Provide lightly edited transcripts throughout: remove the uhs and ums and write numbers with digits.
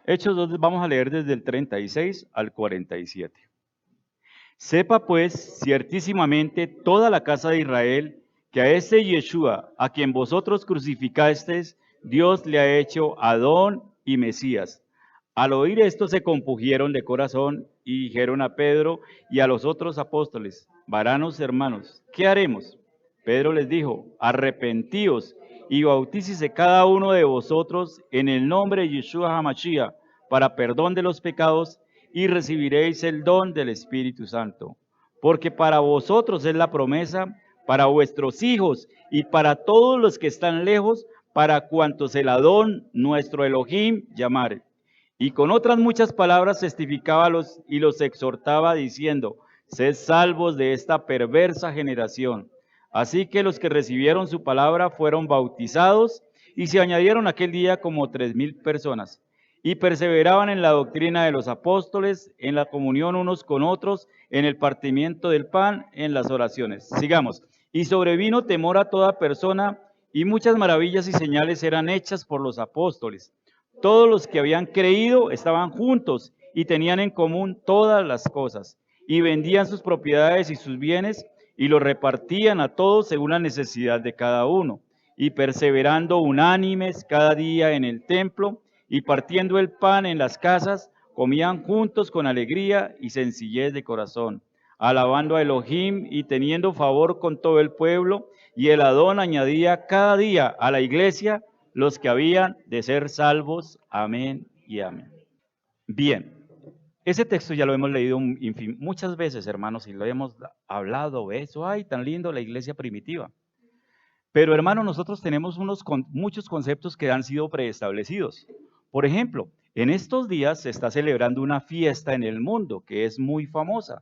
Hechos 2 vamos a leer desde el 36 al 47. Sepa pues ciertísimamente toda la casa de Israel que a este Yeshua, a quien vosotros crucificasteis, Dios le ha hecho Adón y Mesías. Al oír esto se compungieron de corazón y dijeron a Pedro y a los otros apóstoles: varanos hermanos, ¿qué haremos? Pedro les dijo: arrepentíos y bautícese cada uno de vosotros en el nombre de Yeshua HaMashiach para perdón de los pecados, y recibiréis el don del Espíritu Santo. Porque para vosotros es la promesa, para vuestros hijos y para todos los que están lejos, para cuantos el Adón, nuestro Elohim, llamare. Y con otras muchas palabras testificaba y los exhortaba diciendo: sed salvos de esta perversa generación. Así que los que recibieron su palabra fueron bautizados, y se añadieron aquel día como 3,000 personas. Y perseveraban en la doctrina de los apóstoles, en la comunión unos con otros, en el partimiento del pan, en las oraciones. Sigamos. Y sobrevino temor a toda persona, y muchas maravillas y señales eran hechas por los apóstoles. Todos los que habían creído estaban juntos y tenían en común todas las cosas, y vendían sus propiedades y sus bienes, y los repartían a todos según la necesidad de cada uno. Y perseverando unánimes cada día en el templo, y partiendo el pan en las casas, comían juntos con alegría y sencillez de corazón, alabando a Elohim y teniendo favor con todo el pueblo. Y el Adón añadía cada día a la iglesia los que habían de ser salvos. Amén y amén. Bien, ese texto ya lo hemos leído muchas veces, hermanos, y lo hemos hablado de eso. Ay, tan lindo la iglesia primitiva. Pero, hermanos, nosotros tenemos muchos conceptos que han sido preestablecidos. Por ejemplo, en estos días se está celebrando una fiesta en el mundo que es muy famosa,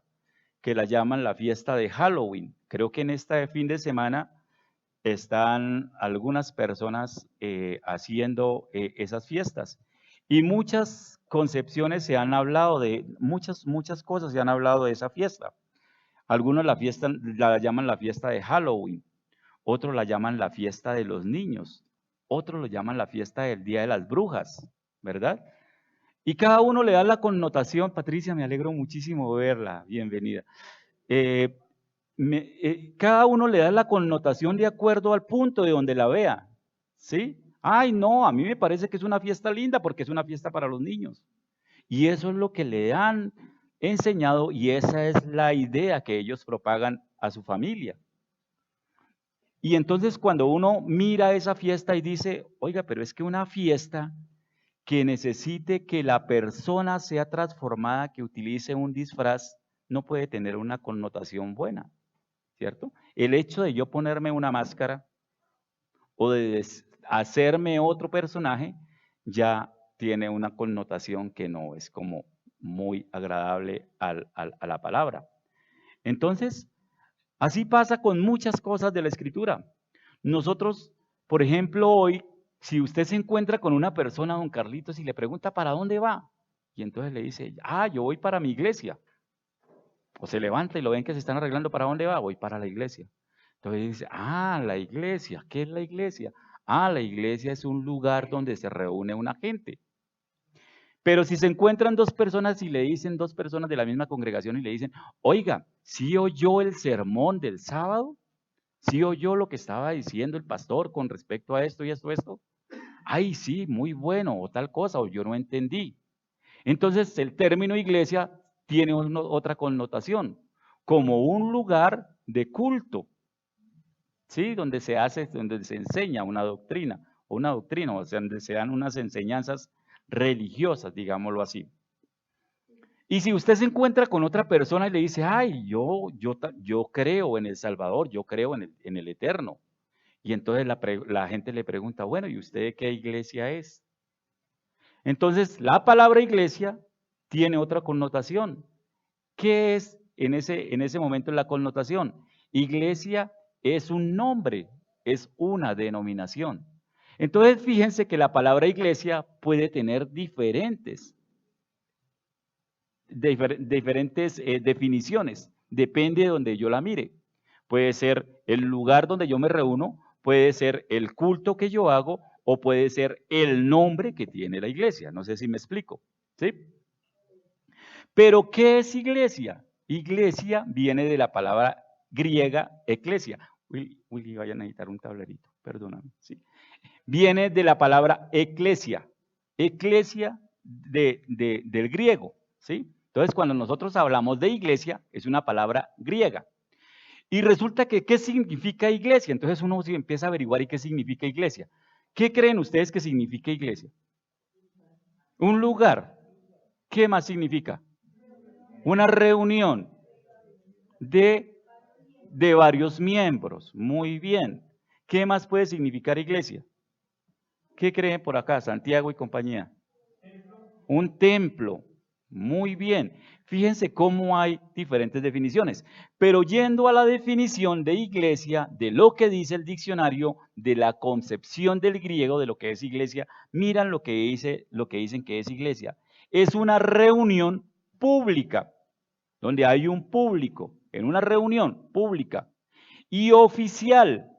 que la llaman la fiesta de Halloween. Creo que en este fin de semana están algunas personas haciendo esas fiestas. Y muchas concepciones se han hablado de, muchas cosas se han hablado de esa fiesta. Algunos la llaman la fiesta de Halloween, otros la llaman la fiesta de los niños, otros lo llaman la fiesta del Día de las Brujas, ¿verdad? Y cada uno le da la connotación. Patricia, me alegro muchísimo verla, bienvenida. Cada uno le da la connotación de acuerdo al punto de donde la vea, ¿sí? Ay, no, a mí me parece que es una fiesta linda porque es una fiesta para los niños. Y eso es lo que le han enseñado y esa es la idea que ellos propagan a su familia. Y entonces cuando uno mira esa fiesta y dice: oiga, pero es que una fiesta que necesite que la persona sea transformada, que utilice un disfraz, no puede tener una connotación buena, ¿cierto? El hecho de yo ponerme una máscara o de hacerme otro personaje ya tiene una connotación que no es como muy agradable a la palabra. Entonces, así pasa con muchas cosas de la Escritura. Nosotros, por ejemplo, hoy, si usted se encuentra con una persona, don Carlitos, y le pregunta ¿para dónde va? Y entonces le dice: yo voy para mi iglesia. O se levanta y lo ven que se están arreglando, ¿para dónde va? Voy para la iglesia. Entonces dice: la iglesia, ¿qué es la iglesia? La iglesia es un lugar donde se reúne una gente. Pero si se encuentran dos personas y le dicen, dos personas de la misma congregación y le dicen: oiga, ¿sí oyó el sermón del sábado? ¿Sí oyó lo que estaba diciendo el pastor con respecto a esto y esto? Ay, sí, muy bueno, o tal cosa, o yo no entendí. Entonces el término iglesia tiene otra connotación, como un lugar de culto, ¿sí? Donde se enseña una doctrina, o sea, donde se dan unas enseñanzas religiosas, digámoslo así. Y si usted se encuentra con otra persona y le dice: yo creo en el Salvador, yo creo en el Eterno. Y entonces la gente le pregunta: bueno, ¿y usted qué iglesia es? Entonces, la palabra iglesia tiene otra connotación. ¿Qué es en ese momento la connotación? Iglesia es un nombre, es una denominación. Entonces, fíjense que la palabra iglesia puede tener diferentes definiciones, depende de donde yo la mire. Puede ser el lugar donde yo me reúno, puede ser el culto que yo hago, o puede ser el nombre que tiene la iglesia. No sé si me explico, ¿sí? Pero, ¿qué es iglesia? Iglesia viene de la palabra griega eclesia. Willy, vayan a necesitar un tablerito, perdóname, ¿sí? Viene de la palabra eclesia, eclesia del griego, ¿sí? Entonces, cuando nosotros hablamos de iglesia, es una palabra griega. Y resulta que, ¿qué significa iglesia? Entonces uno empieza a averiguar ¿y qué significa iglesia? ¿Qué creen ustedes que significa iglesia? Un lugar. ¿Qué más significa? Una reunión de varios miembros. Muy bien. ¿Qué más puede significar iglesia? ¿Qué creen por acá, Santiago y compañía? Un templo. Muy bien. Fíjense cómo hay diferentes definiciones. Pero yendo a la definición de iglesia, de lo que dice el diccionario, de la concepción del griego de lo que es iglesia, miran lo que dicen que es iglesia. Es una reunión pública, donde hay un público, en una reunión pública y oficial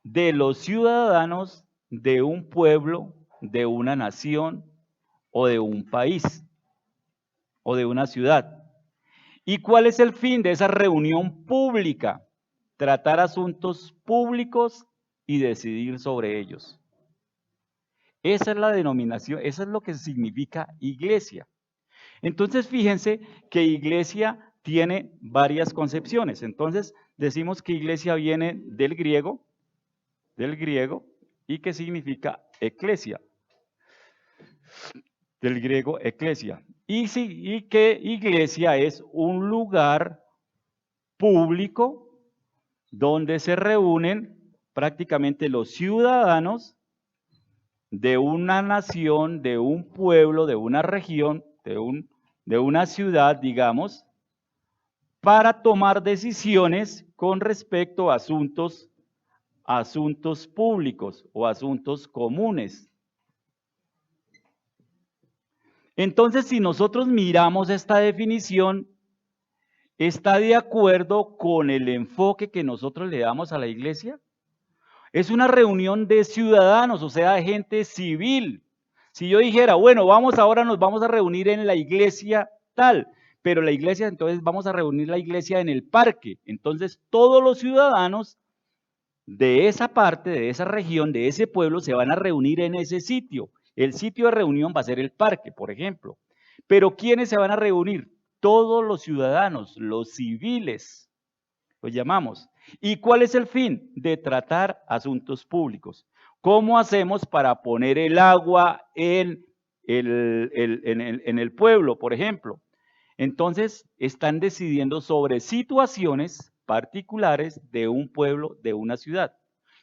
de los ciudadanos de un pueblo, de una nación o de un país o de una ciudad. ¿Y cuál es el fin de esa reunión pública? Tratar asuntos públicos y decidir sobre ellos. Esa es la denominación, eso es lo que significa iglesia. Entonces, fíjense que iglesia tiene varias concepciones. Entonces, decimos que iglesia viene del griego, y que significa eclesia. Del griego eclesia. Y que iglesia es un lugar público donde se reúnen prácticamente los ciudadanos de una nación, de un pueblo, de una región, de una ciudad, digamos, para tomar decisiones con respecto a asuntos públicos o asuntos comunes. Entonces, si nosotros miramos esta definición, ¿está de acuerdo con el enfoque que nosotros le damos a la iglesia? Es una reunión de ciudadanos, o sea, de gente civil. Si yo dijera, bueno, ahora nos vamos a reunir en la iglesia tal, pero la iglesia, entonces vamos a reunir la iglesia en el parque. Entonces, todos los ciudadanos de esa parte, de esa región, de ese pueblo, se van a reunir en ese sitio. El sitio de reunión va a ser el parque, por ejemplo. Pero ¿quiénes se van a reunir? Todos los ciudadanos, los civiles, los llamamos. ¿Y cuál es el fin? De tratar asuntos públicos. ¿Cómo hacemos para poner el agua en el pueblo, por ejemplo? Entonces, están decidiendo sobre situaciones particulares de un pueblo, de una ciudad.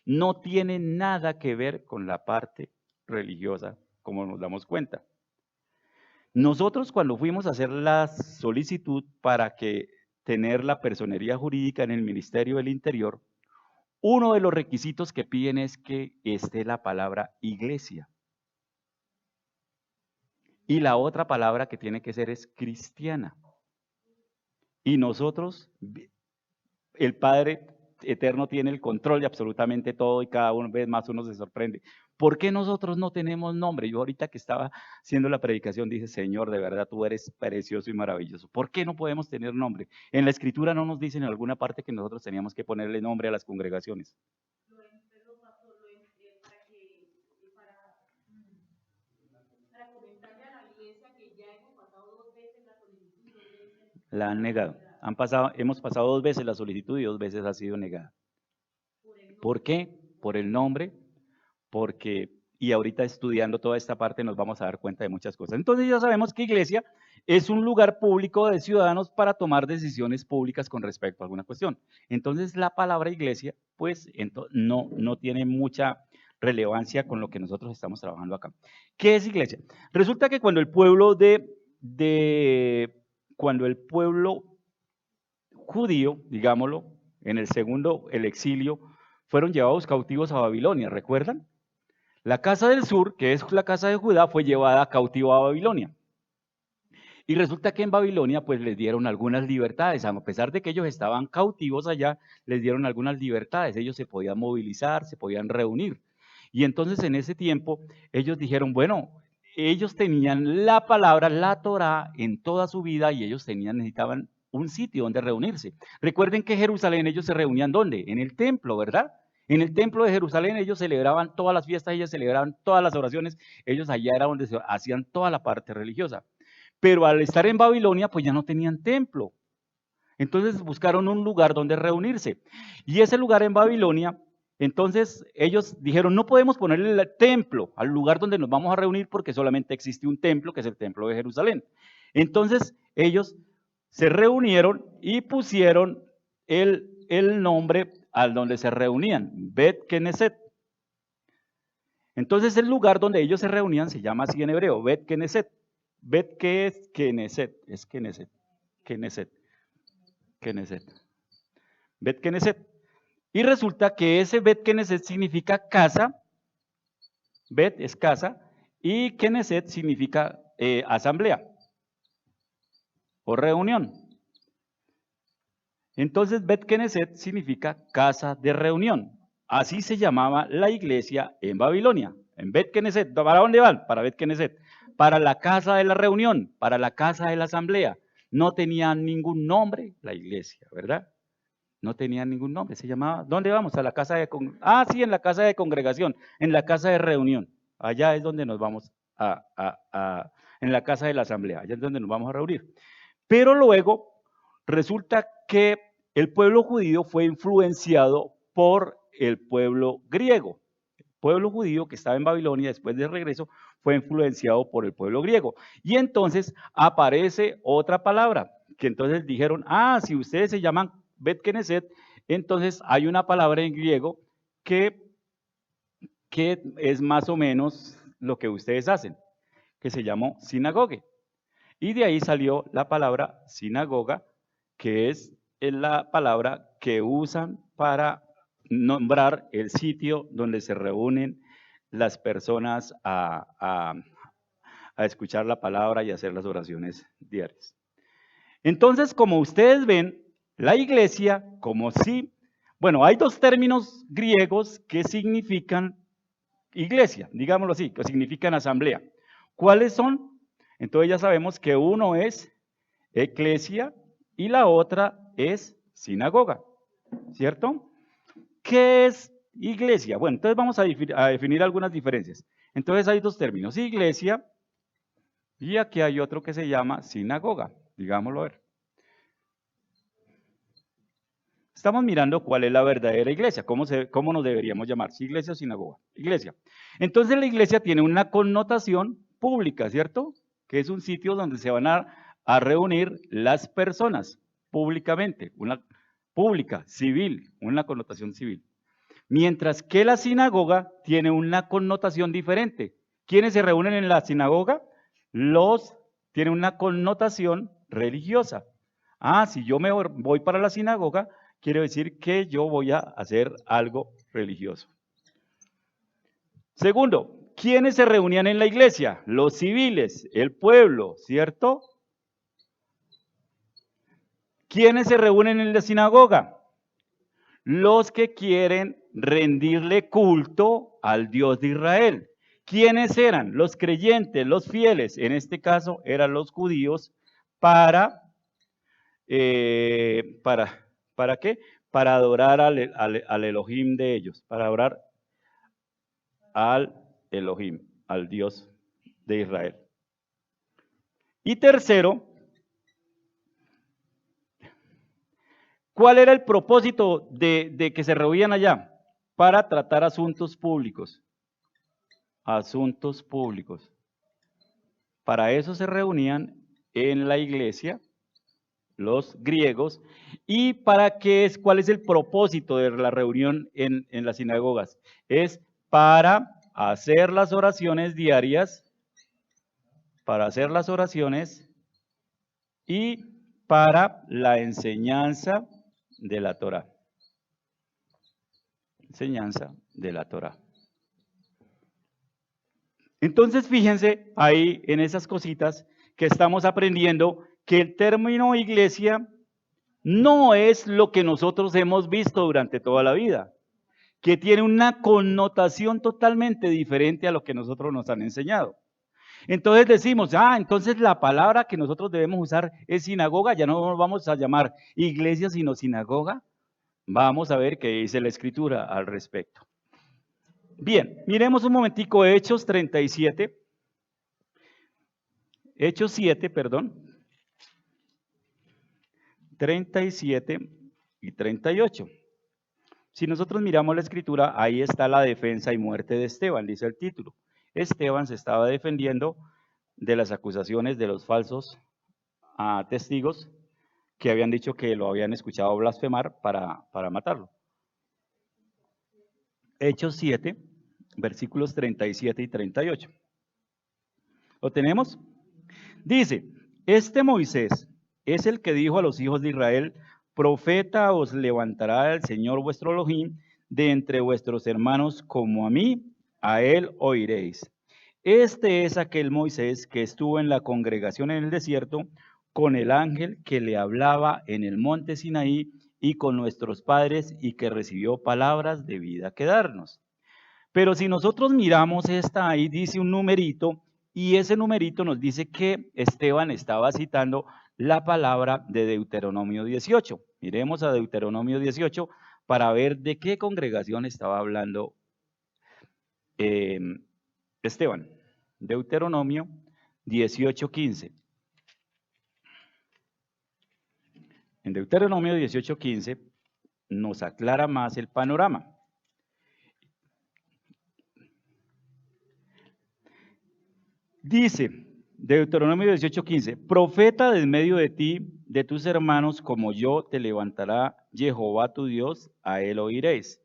No tiene nada que ver con la parte religiosa, como nos damos cuenta. Nosotros cuando fuimos a hacer la solicitud para tener la personería jurídica en el Ministerio del Interior, uno de los requisitos que piden es que esté la palabra iglesia. Y la otra palabra que tiene que ser es cristiana. Y nosotros, el Padre Eterno tiene el control de absolutamente todo y cada vez más uno se sorprende. ¿Por qué nosotros no tenemos nombre? Yo ahorita que estaba haciendo la predicación dije, Señor, de verdad tú eres precioso y maravilloso. ¿Por qué no podemos tener nombre? En la Escritura no nos dicen en alguna parte que nosotros teníamos que ponerle nombre a las congregaciones. La han negado. Hemos pasado 2 veces la solicitud y 2 veces ha sido negada. ¿Por qué? Por el nombre, y ahorita estudiando toda esta parte nos vamos a dar cuenta de muchas cosas. Entonces ya sabemos que iglesia es un lugar público de ciudadanos para tomar decisiones públicas con respecto a alguna cuestión. Entonces la palabra iglesia, pues no tiene mucha relevancia con lo que nosotros estamos trabajando acá. ¿Qué es iglesia? Resulta que cuando el pueblo judío, digámoslo, en el exilio, fueron llevados cautivos a Babilonia, ¿recuerdan? La casa del sur, que es la casa de Judá, fue llevada cautiva a Babilonia. Y resulta que en Babilonia pues les dieron algunas libertades, a pesar de que ellos estaban cautivos allá, les dieron algunas libertades, ellos se podían movilizar, se podían reunir. Y entonces en ese tiempo ellos dijeron, bueno, ellos tenían la palabra, la Torá en toda su vida y ellos necesitaban un sitio donde reunirse. Recuerden que en Jerusalén ellos se reunían ¿dónde? En el templo, ¿verdad? En el templo de Jerusalén ellos celebraban todas las fiestas, ellos celebraban todas las oraciones, ellos allá era donde se hacían toda la parte religiosa. Pero al estar en Babilonia, pues ya no tenían templo. Entonces buscaron un lugar donde reunirse. Y ese lugar en Babilonia, entonces ellos dijeron, no podemos ponerle el templo al lugar donde nos vamos a reunir porque solamente existe un templo, que es el templo de Jerusalén. Entonces ellos se reunieron y pusieron el nombre al donde se reunían, Bet Knesset. Entonces el lugar donde ellos se reunían se llama así en hebreo, Bet Knesset. Bet, ¿qué es Knesset? Es Knesset. Knesset. Knesset. Bet Knesset. Y resulta que ese Bet Knesset significa casa. Bet es casa y Knesset significa asamblea o reunión. Entonces Bet Knesset significa casa de reunión. Así se llamaba la iglesia en Babilonia. En Bet Knesset. ¿Para dónde van? Para Bet Knesset. Para la casa de la reunión, para la casa de la asamblea. No tenía ningún nombre la iglesia, ¿verdad? No tenía ningún nombre, se llamaba, ¿dónde vamos? A la casa de sí, en la casa de congregación, en la casa de reunión. Allá es donde nos vamos en la casa de la asamblea, allá es donde nos vamos a reunir. Pero luego resulta que el pueblo judío fue influenciado por el pueblo griego. El pueblo judío que estaba en Babilonia después del regreso fue influenciado por el pueblo griego. Y entonces aparece otra palabra, que entonces dijeron, si ustedes se llaman Bet Knesset, entonces hay una palabra en griego que es más o menos lo que ustedes hacen, que se llamó sinagogue. Y de ahí salió la palabra sinagoga, que es la palabra que usan para nombrar el sitio donde se reúnen las personas a escuchar la palabra y hacer las oraciones diarias. Entonces, como ustedes ven, la iglesia, hay dos términos griegos que significan iglesia, digámoslo así, que significan asamblea. ¿Cuáles son? Entonces ya sabemos que uno es eclesia y la otra es sinagoga, ¿cierto? ¿Qué es iglesia? Bueno, entonces vamos a definir algunas diferencias. Entonces hay dos términos, iglesia y aquí hay otro que se llama sinagoga, digámoslo a ver. Estamos mirando cuál es la verdadera iglesia, cómo nos deberíamos llamar, si iglesia o sinagoga. Iglesia. Entonces la iglesia tiene una connotación pública, ¿cierto? Que es un sitio donde se van a reunir las personas públicamente, una pública, civil, una connotación civil. Mientras que la sinagoga tiene una connotación diferente. ¿Quiénes se reúnen en la sinagoga? Tiene una connotación religiosa. Si yo me voy para la sinagoga, quiere decir que yo voy a hacer algo religioso. Segundo, ¿quiénes se reunían en la iglesia? Los civiles, el pueblo, ¿cierto? ¿Quiénes se reúnen en la sinagoga? Los que quieren rendirle culto al Dios de Israel. ¿Quiénes eran? Los creyentes, los fieles, en este caso eran los judíos, ¿para qué? Para adorar al Elohim de ellos, para adorar al Elohim, al Dios de Israel. Y tercero, ¿cuál era el propósito de que se reunían allá? Para tratar asuntos públicos. Asuntos públicos. Para eso se reunían en la iglesia los griegos. ¿Y cuál es el propósito de la reunión en las sinagogas? Es para hacer las oraciones diarias, para hacer las oraciones y para la enseñanza de la Torá. Enseñanza de la Torá. Entonces, fíjense ahí en esas cositas que estamos aprendiendo que el término iglesia no es lo que nosotros hemos visto durante toda la vida, que tiene una connotación totalmente diferente a lo que nosotros nos han enseñado. Entonces decimos, entonces la palabra que nosotros debemos usar es sinagoga, ya no nos vamos a llamar iglesia sino sinagoga. Vamos a ver qué dice la Escritura al respecto. Bien, miremos un momentico Hechos 37. Hechos 7, perdón. 37 y 38. Si nosotros miramos la Escritura, ahí está la defensa y muerte de Esteban, dice el título. Esteban se estaba defendiendo de las acusaciones de los falsos testigos que habían dicho que lo habían escuchado blasfemar para matarlo. Hechos 7, versículos 37 y 38. ¿Lo tenemos? Dice, este Moisés es el que dijo a los hijos de Israel, profeta os levantará el Señor vuestro Elohim de entre vuestros hermanos como a mí, a él oiréis. Este es aquel Moisés que estuvo en la congregación en el desierto con el ángel que le hablaba en el monte Sinaí y con nuestros padres y que recibió palabras de vida que darnos. Pero si nosotros miramos esta ahí, dice un numerito y ese numerito nos dice que Esteban estaba citando la palabra de Deuteronomio 18. Miremos a Deuteronomio 18 para ver de qué congregación estaba hablando Esteban. Deuteronomio 18:15. En Deuteronomio 18:15 nos aclara más el panorama. Dice Deuteronomio 18:15, profeta de en medio de ti, de tus hermanos, como yo, te levantará Jehová tu Dios, a él oiréis,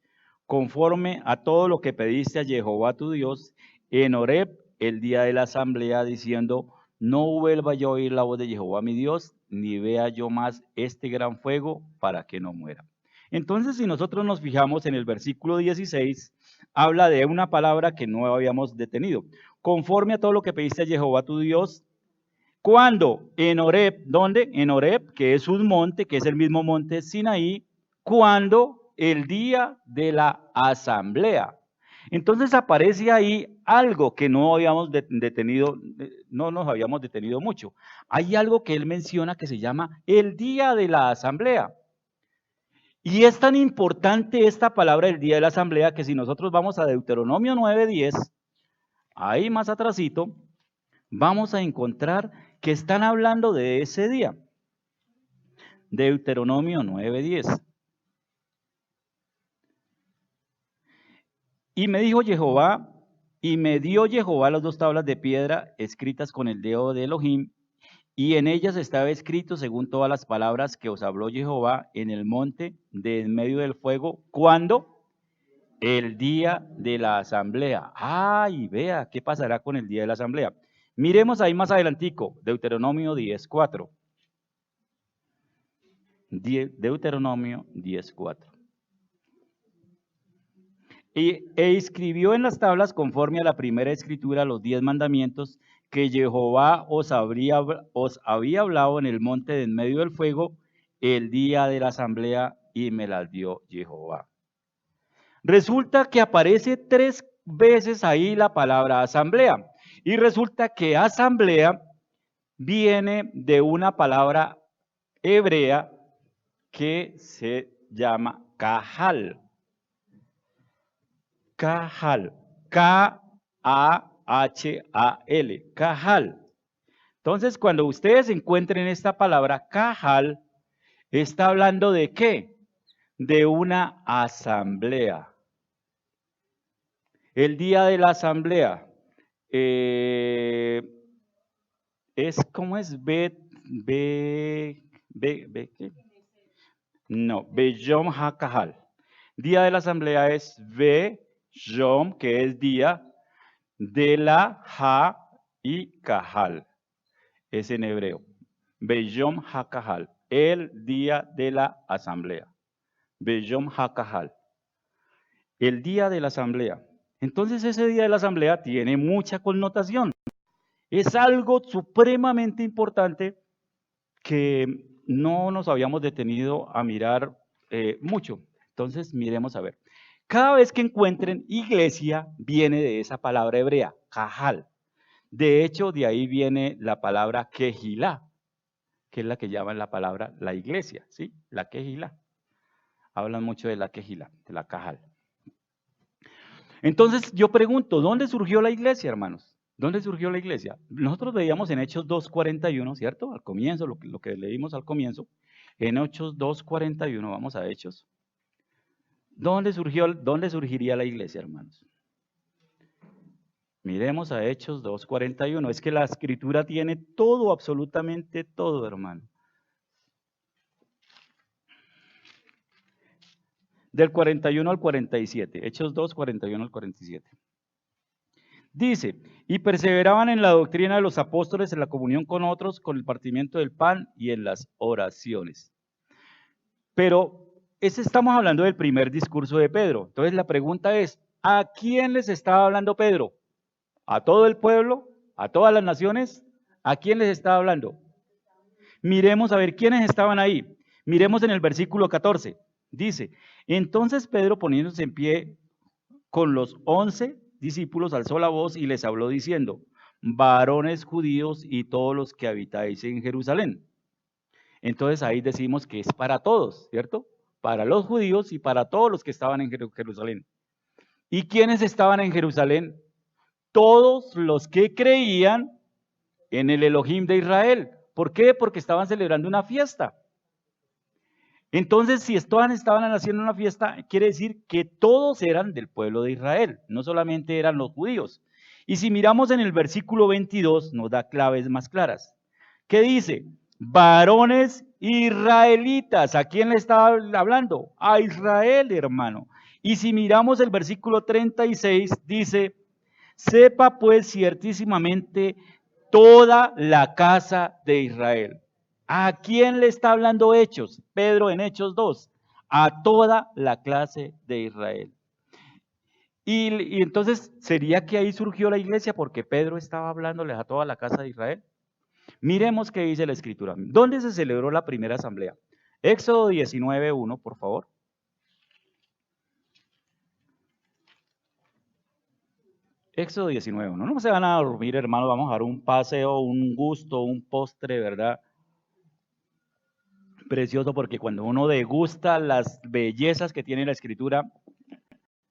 conforme a todo lo que pediste a Jehová tu Dios en Horeb el día de la asamblea, diciendo, no vuelva yo a oír la voz de Jehová mi Dios, ni vea yo más este gran fuego para que no muera. Entonces, si nosotros nos fijamos en el versículo 16, habla de una palabra que no habíamos detenido. Conforme a todo lo que pediste a Jehová tu Dios, ¿cuándo? En Horeb, ¿dónde? En Horeb, que es un monte, que es el mismo monte Sinaí, ¿cuándo? El día de la asamblea. Entonces aparece ahí algo que no habíamos detenido, no nos habíamos detenido mucho. Hay algo que él menciona que se llama el día de la asamblea. Y es tan importante esta palabra del día de la asamblea que si nosotros vamos a Deuteronomio 9:10, ahí más atrasito, vamos a encontrar que están hablando de ese día. Deuteronomio 9:10. Y me dijo Jehová, y me dio Jehová las 2 tablas de piedra escritas con el dedo de Elohim, y en ellas estaba escrito según todas las palabras que os habló Jehová en el monte de en medio del fuego. ¿Cuándo? El día de la asamblea. Y vea, ¿qué pasará con el día de la asamblea? Miremos ahí más adelantico, Deuteronomio 10:4. Deuteronomio 10:4. E escribió en las tablas conforme a la primera escritura los 10 mandamientos que Jehová os había hablado en el monte de en medio del fuego el día de la asamblea y me las dio Jehová. Resulta que aparece 3 veces ahí la palabra asamblea y resulta que asamblea viene de una palabra hebrea que se llama kahal. Kahal, K-A-H-A-L, kahal. Entonces, cuando ustedes encuentren esta palabra kahal, está hablando de ¿qué? De una asamblea. El día de la asamblea ¿cómo es? Beyom HaKahal. Día de la asamblea es Yom, que es día, de la Ha y Kahal. Es en hebreo. Beyom HaKahal. El día de la asamblea. Beyom HaKahal. El día de la asamblea. Entonces ese día de la asamblea tiene mucha connotación. Es algo supremamente importante que no nos habíamos detenido a mirar mucho. Entonces miremos a ver. Cada vez que encuentren iglesia, viene de esa palabra hebrea, cajal. De hecho, de ahí viene la palabra quejilá, que es la que llaman la palabra la iglesia, ¿sí? La quejilá. Hablan mucho de la quejilá, de la cajal. Entonces yo pregunto, ¿dónde surgió la iglesia, hermanos? ¿Dónde surgió la iglesia? Nosotros veíamos en Hechos 2:41, ¿cierto? Al comienzo, lo que leímos al comienzo. En Hechos 2:41, vamos a Hechos. ¿Dónde surgiría la iglesia, hermanos? Miremos a Hechos 2:41. Es que la escritura tiene todo, absolutamente todo, hermano. Del 41 al 47. Hechos 2:41 al 47. Dice, y perseveraban en la doctrina de los apóstoles, en la comunión con otros, con el partimiento del pan y en las oraciones. Pero estamos hablando del primer discurso de Pedro. Entonces la pregunta es, ¿a quién les estaba hablando Pedro? ¿A todo el pueblo? ¿A todas las naciones? ¿A quién les estaba hablando? Miremos a ver quiénes estaban ahí. Miremos en el versículo 14. Dice, entonces Pedro poniéndose en pie con los 11 discípulos alzó la voz y les habló diciendo, varones judíos y todos los que habitáis en Jerusalén. Entonces ahí decimos que es para todos, ¿cierto? Para los judíos y para todos los que estaban en Jerusalén. ¿Y quiénes estaban en Jerusalén? Todos los que creían en el Elohim de Israel. ¿Por qué? Porque estaban celebrando una fiesta. Entonces, si estaban haciendo una fiesta, quiere decir que todos eran del pueblo de Israel, no solamente eran los judíos. Y si miramos en el versículo 22, nos da claves más claras. ¿Qué dice? Varones israelitas. ¿A quién le estaba hablando? A Israel, hermano. Y si miramos el versículo 36, dice, sepa pues ciertísimamente toda la casa de Israel. ¿A quién le está hablando Hechos? Pedro en Hechos 2. A toda la clase de Israel. Y entonces, ¿sería que ahí surgió la iglesia porque Pedro estaba hablándoles a toda la casa de Israel? Miremos qué dice la Escritura. ¿Dónde se celebró la primera asamblea? Éxodo 19:1, por favor. Éxodo 19:1. No se van a dormir, hermanos, vamos a dar un paseo, un gusto, un postre, ¿verdad? Precioso, porque cuando uno degusta las bellezas que tiene la Escritura,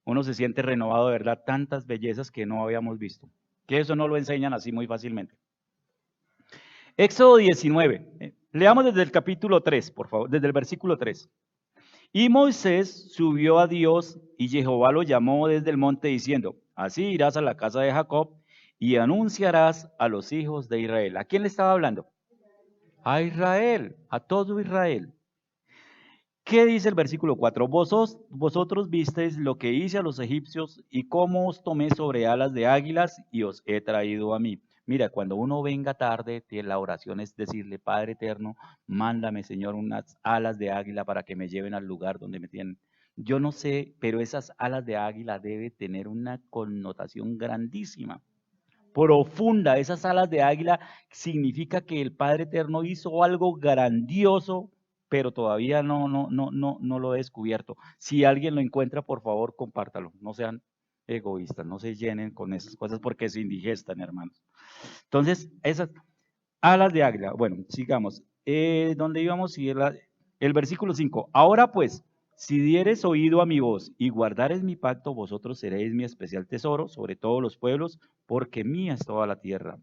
uno se siente renovado de verdad, tantas bellezas que no habíamos visto. Que eso no lo enseñan así muy fácilmente. Éxodo 19. Leamos desde el capítulo 3, por favor, desde el versículo 3. Y Moisés subió a Dios y Jehová lo llamó desde el monte diciendo, así irás a la casa de Jacob y anunciarás a los hijos de Israel. ¿A quién le estaba hablando? A Israel, a todo Israel. ¿Qué dice el versículo 4? Vosotros visteis lo que hice a los egipcios y cómo os tomé sobre alas de águilas y os he traído a mí. Mira, cuando uno venga tarde, la oración es decirle, Padre eterno, mándame, Señor, unas alas de águila para que me lleven al lugar donde me tienen. Yo no sé, pero esas alas de águila deben tener una connotación grandísima, profunda. Esas alas de águila significa que el Padre eterno hizo algo grandioso, pero todavía no lo he descubierto. Si alguien lo encuentra, por favor, compártalo. No sean egoístas, no se llenen con esas cosas porque se indigestan, hermanos. Entonces, esas alas de águila. Bueno, sigamos. ¿Dónde íbamos? Sí, el versículo 5. Ahora pues, si dieres oído a mi voz y guardares mi pacto, vosotros seréis mi especial tesoro sobre todos los pueblos, porque mía es toda la tierra.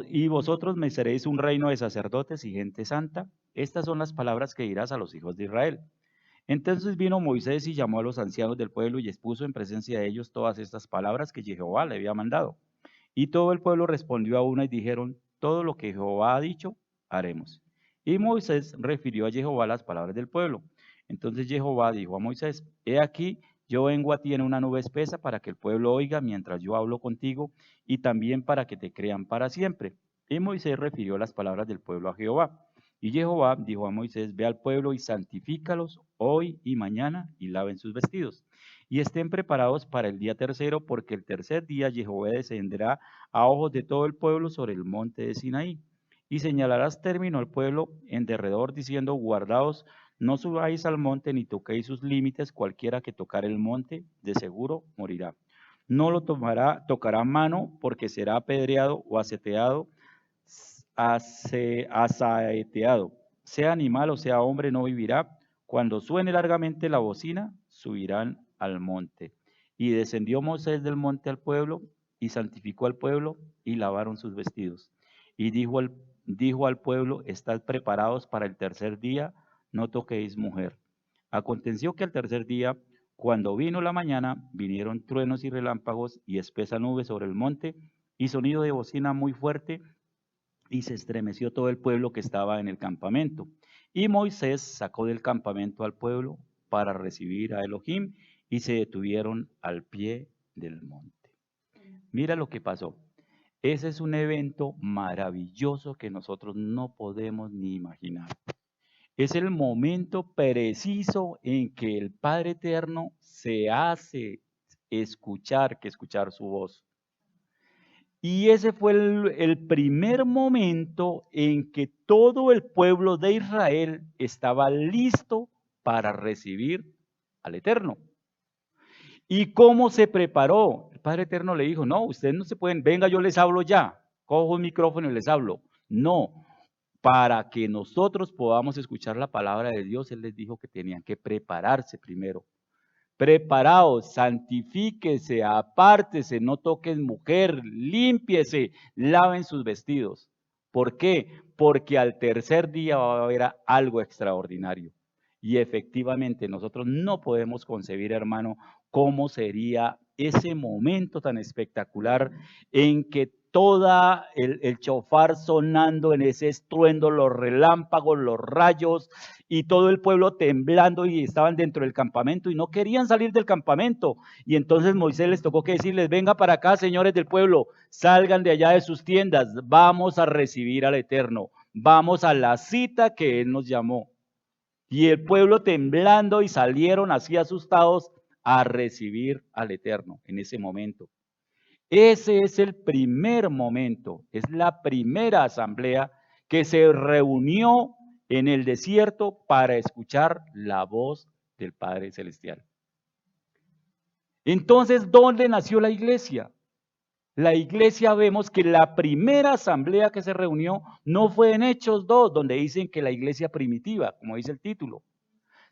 Y vosotros me seréis un reino de sacerdotes y gente santa. Estas son las palabras que dirás a los hijos de Israel. Entonces vino Moisés y llamó a los ancianos del pueblo y expuso en presencia de ellos todas estas palabras que Jehová le había mandado. Y todo el pueblo respondió a una y dijeron, todo lo que Jehová ha dicho, haremos. Y Moisés refirió a Jehová las palabras del pueblo. Entonces Jehová dijo a Moisés, he aquí, yo vengo a ti en una nube espesa para que el pueblo oiga mientras yo hablo contigo y también para que te crean para siempre. Y Moisés refirió las palabras del pueblo a Jehová. Y Jehová dijo a Moisés, ve al pueblo y santifícalos hoy y mañana y laven sus vestidos. Y estén preparados para el día tercero, porque el tercer día Jehová descenderá a ojos de todo el pueblo sobre el monte de Sinaí. Y señalarás término al pueblo en derredor, diciendo, guardaos No subáis al monte ni toquéis sus límites, cualquiera que tocar el monte, de seguro morirá. No lo tocará mano, porque será apedreado o asaeteado. Sea animal o sea hombre, no vivirá. Cuando suene largamente la bocina, subirán al monte. Y descendió Moisés del monte al pueblo, y santificó al pueblo, y lavaron sus vestidos. Y dijo al pueblo, estad preparados para el tercer día, no toquéis mujer. Aconteció que al tercer día, cuando vino la mañana, vinieron truenos y relámpagos y espesa nube sobre el monte, y sonido de bocina muy fuerte, y se estremeció todo el pueblo que estaba en el campamento. Y Moisés sacó del campamento al pueblo para recibir a Elohim, y se detuvieron al pie del monte. Mira lo que pasó. Ese es un evento maravilloso que nosotros no podemos ni imaginar. Es el momento preciso en que el Padre Eterno se hace escuchar su voz. Y ese fue el primer momento en que todo el pueblo de Israel estaba listo para recibir al Eterno. ¿Y cómo se preparó? El Padre Eterno le dijo, no, ustedes no se pueden, venga, yo les hablo ya, cojo el micrófono y les hablo. No, para que nosotros podamos escuchar la palabra de Dios, Él les dijo que tenían que prepararse primero. Preparaos, santifíquese, apártese, no toquen mujer, límpiese, laven sus vestidos. ¿Por qué? Porque al tercer día va a haber algo extraordinario. Y efectivamente nosotros no podemos concebir, hermano, cómo sería ese momento tan espectacular en que toda el chofar sonando en ese estruendo, los relámpagos, los rayos y todo el pueblo temblando, y estaban dentro del campamento y no querían salir del campamento. Y entonces Moisés les tocó que decirles, venga para acá, señores del pueblo, salgan de allá de sus tiendas, vamos a recibir al Eterno, vamos a la cita que Él nos llamó. Y el pueblo temblando, y salieron así asustados a recibir al Eterno en ese momento. Ese es el primer momento, es la primera asamblea que se reunió en el desierto para escuchar la voz del Padre Celestial. Entonces, ¿dónde nació la iglesia? La iglesia, vemos que la primera asamblea que se reunió no fue en Hechos 2, donde dicen que la iglesia primitiva, como dice el título,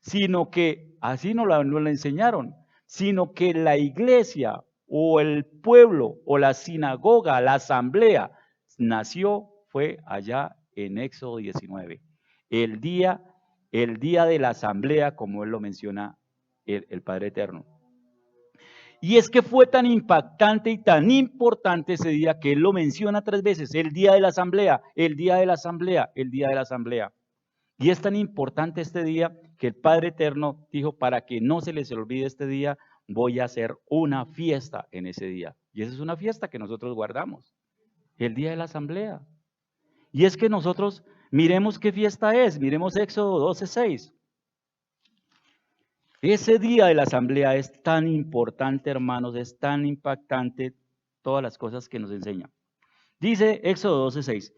sino que, así no la enseñaron, sino que la iglesia o el pueblo o la sinagoga, la asamblea, fue allá en Éxodo 19. El día de la asamblea, como él lo menciona el Padre Eterno. Y es que fue tan impactante y tan importante ese día que él lo menciona 3 veces, el día de la asamblea, el día de la asamblea, el día de la asamblea. Y es tan importante este día que el Padre Eterno dijo, para que no se les olvide este día, voy a hacer una fiesta en ese día. Y esa es una fiesta que nosotros guardamos, el día de la asamblea. Y es que nosotros, miremos qué fiesta es, miremos Éxodo 12:6. Ese día de la asamblea es tan importante, hermanos, es tan impactante todas las cosas que nos enseña. Dice Éxodo 12:6.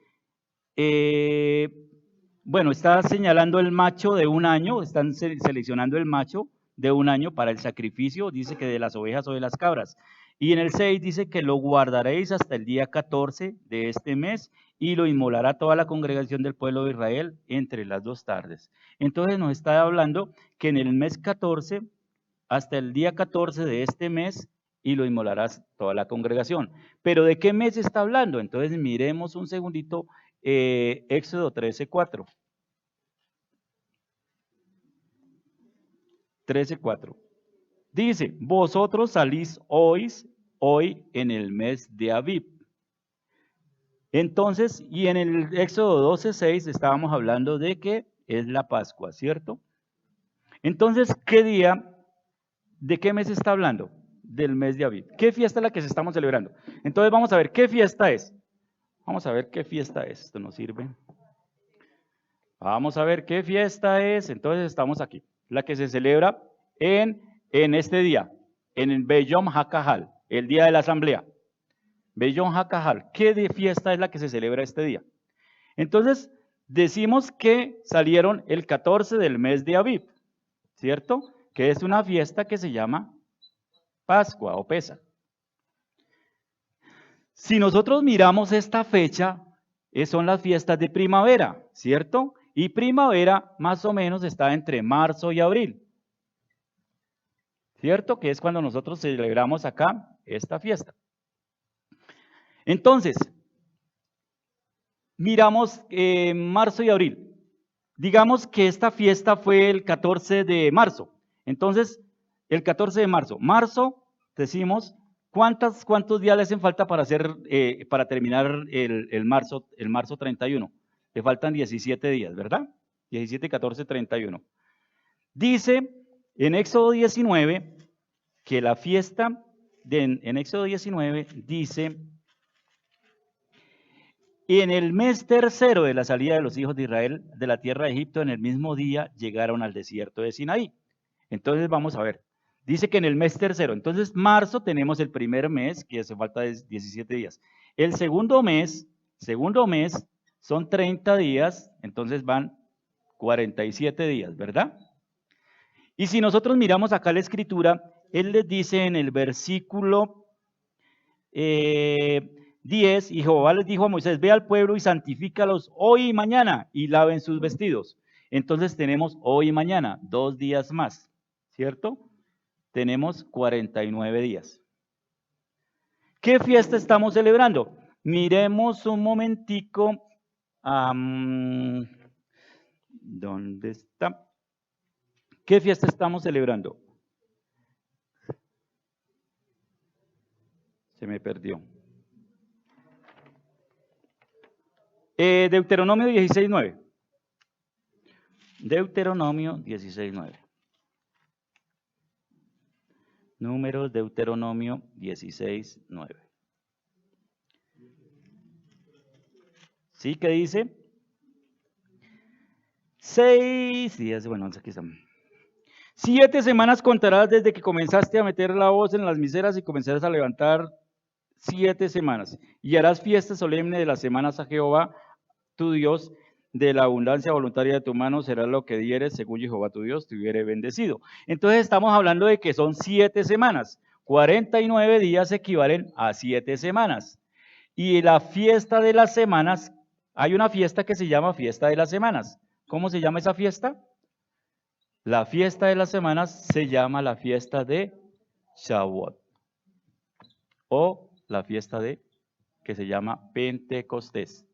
Bueno, está señalando el macho de un año, están seleccionando el macho de un año para el sacrificio, dice que de las ovejas o de las cabras. Y en el 6 dice que lo guardaréis hasta el día 14 de este mes, y lo inmolará toda la congregación del pueblo de Israel entre las 2 tardes. Entonces nos está hablando que en el mes 14, hasta el día 14 de este mes, y lo inmolarás toda la congregación. Pero ¿de qué mes está hablando? Entonces miremos un segundito Éxodo 13:4. 13:4. Dice, vosotros salís hoy en el mes de Abib. Entonces, y en el Éxodo 12:6 estábamos hablando de que es la Pascua, ¿cierto? Entonces, ¿qué día, de qué mes está hablando? Del mes de Abib. ¿Qué fiesta es la que se estamos celebrando? Entonces vamos a ver qué fiesta es. Vamos a ver qué fiesta es. Esto nos sirve. Vamos a ver qué fiesta es. Entonces estamos aquí. La que se celebra en este día, en el Beyom HaKahal, el día de la asamblea. Beyom HaKahal, ¿qué de fiesta es la que se celebra este día? Entonces, decimos que salieron el 14 del mes de Aviv, ¿cierto? Que es una fiesta que se llama Pascua o Pesa. Si nosotros miramos esta fecha, son las fiestas de primavera, ¿cierto? Y primavera más o menos está entre marzo y abril, ¿cierto? Que es cuando nosotros celebramos acá esta fiesta. Entonces, miramos marzo y abril. Digamos que esta fiesta fue el 14 de marzo. Entonces, el 14 de marzo. Marzo, decimos, ¿cuántos días le hacen falta para terminar el marzo 31? Le faltan 17 días, ¿verdad? 17, 14, 31. Dice en Éxodo 19 que la fiesta, en Éxodo 19 dice: y en el mes tercero de la salida de los hijos de Israel de la tierra de Egipto, en el mismo día llegaron al desierto de Sinaí. Entonces vamos a ver. Dice que en el mes tercero. Entonces marzo tenemos el primer mes, que hace falta 17 días. El segundo mes son 30 días, entonces van 47 días, ¿verdad? Y si nosotros miramos acá la escritura, él les dice en el versículo 10, y Jehová les dijo a Moisés: ve al pueblo y santifícalos hoy y mañana, y laven sus vestidos. Entonces tenemos hoy y mañana, 2 días más, ¿cierto? Tenemos 49 días. ¿Qué fiesta estamos celebrando? Miremos un momentico. ¿Dónde está? ¿Qué fiesta estamos celebrando? Se me perdió. Deuteronomio 16:9. Deuteronomio 16:9. Números, Deuteronomio 16:9. ¿Sí? ¿Qué dice? 6 días, bueno, aquí están. 7 semanas contarás desde que comenzaste a meter la voz en las miseras y comenzaras a levantar 7 semanas. Y harás fiesta solemne de las semanas a Jehová tu Dios. De la abundancia voluntaria de tu mano será lo que dieres, según Jehová tu Dios te hubiere bendecido. Entonces estamos hablando de que son 7 semanas. 49 días equivalen a 7 semanas. Y la fiesta de las semanas, hay una fiesta que se llama fiesta de las semanas. ¿Cómo se llama esa fiesta? La fiesta de las semanas se llama la fiesta de Shavuot, o la fiesta que se llama Pentecostés.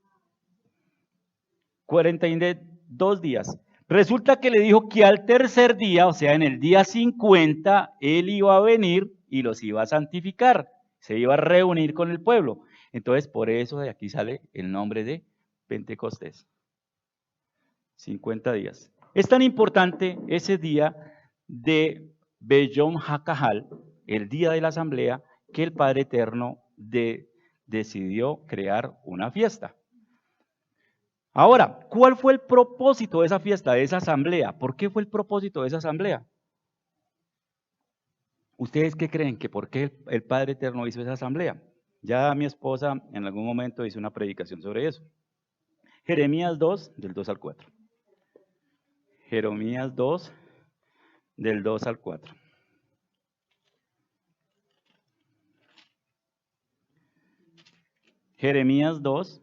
42 días. Resulta que le dijo que al tercer día, o sea, en el día 50, él iba a venir y los iba a santificar, se iba a reunir con el pueblo. Entonces, por eso de aquí sale el nombre de Pentecostés. 50 días. Es tan importante ese día de Beyom HaKahal, el día de la asamblea, que el Padre Eterno decidió crear una fiesta. Ahora, ¿cuál fue el propósito de esa fiesta, de esa asamblea? ¿Por qué fue el propósito de esa asamblea? ¿Ustedes qué creen? ¿Que por qué el Padre Eterno hizo esa asamblea? Ya mi esposa en algún momento hizo una predicación sobre eso. Jeremías 2, del 2 al 4. Jeremías 2, del 2 al 4. Jeremías 2,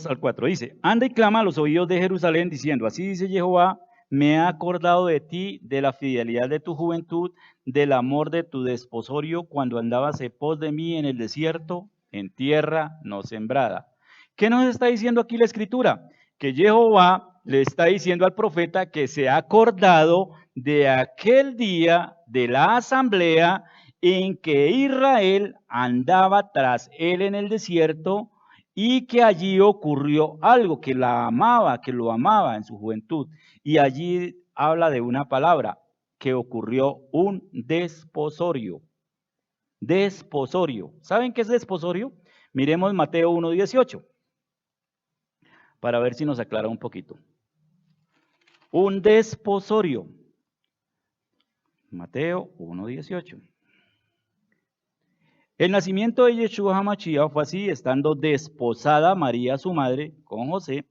al 4 dice: anda y clama a los oídos de Jerusalén diciendo: así dice Jehová, me he acordado de ti, de la fidelidad de tu juventud, del amor de tu desposorio, cuando andabas en pos de mí en el desierto, en tierra no sembrada. ¿Qué nos está diciendo aquí la escritura? Que Jehová le está diciendo al profeta que se ha acordado de aquel día de la asamblea en que Israel andaba tras él en el desierto, y que allí ocurrió algo, que la amaba, que lo amaba en su juventud. Y allí habla de una palabra, que ocurrió un desposorio. Desposorio. ¿Saben qué es desposorio? Miremos Mateo 1:18, para ver si nos aclara un poquito. Un desposorio. Mateo 1:18. El nacimiento de Yeshua HaMashiach fue así, estando desposada María, su madre, con José.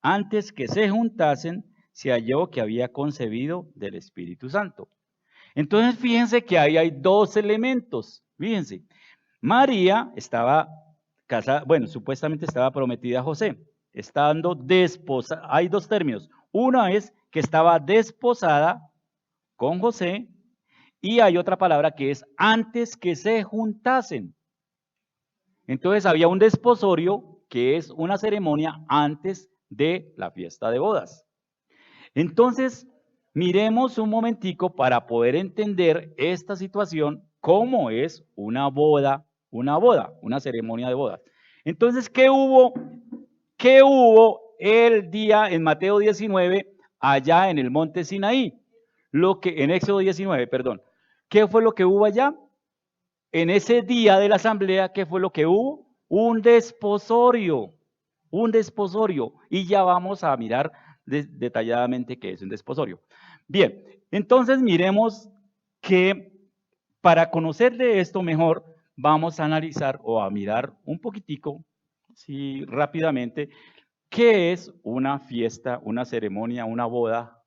Antes que se juntasen, se halló que había concebido del Espíritu Santo. Entonces, fíjense que ahí hay dos elementos. Fíjense, María estaba casada, bueno, supuestamente estaba prometida a José, estando desposada. Hay dos términos. Uno es que estaba desposada con José, y hay otra palabra que es antes que se juntasen. Entonces había un desposorio, que es una ceremonia antes de la fiesta de bodas. Entonces, miremos un momentico para poder entender esta situación, cómo es una boda, una ceremonia de bodas. Entonces, ¿qué hubo el día en Mateo 19 allá en el monte Sinaí? En Éxodo 19, perdón. ¿Qué fue lo que hubo allá? En ese día de la asamblea, ¿qué fue lo que hubo? Un desposorio. Y ya vamos a mirar detalladamente qué es un desposorio. Bien, entonces miremos que para conocer de esto mejor, vamos a analizar o a mirar un poquitico, sí, rápidamente, qué es una fiesta, una ceremonia, una boda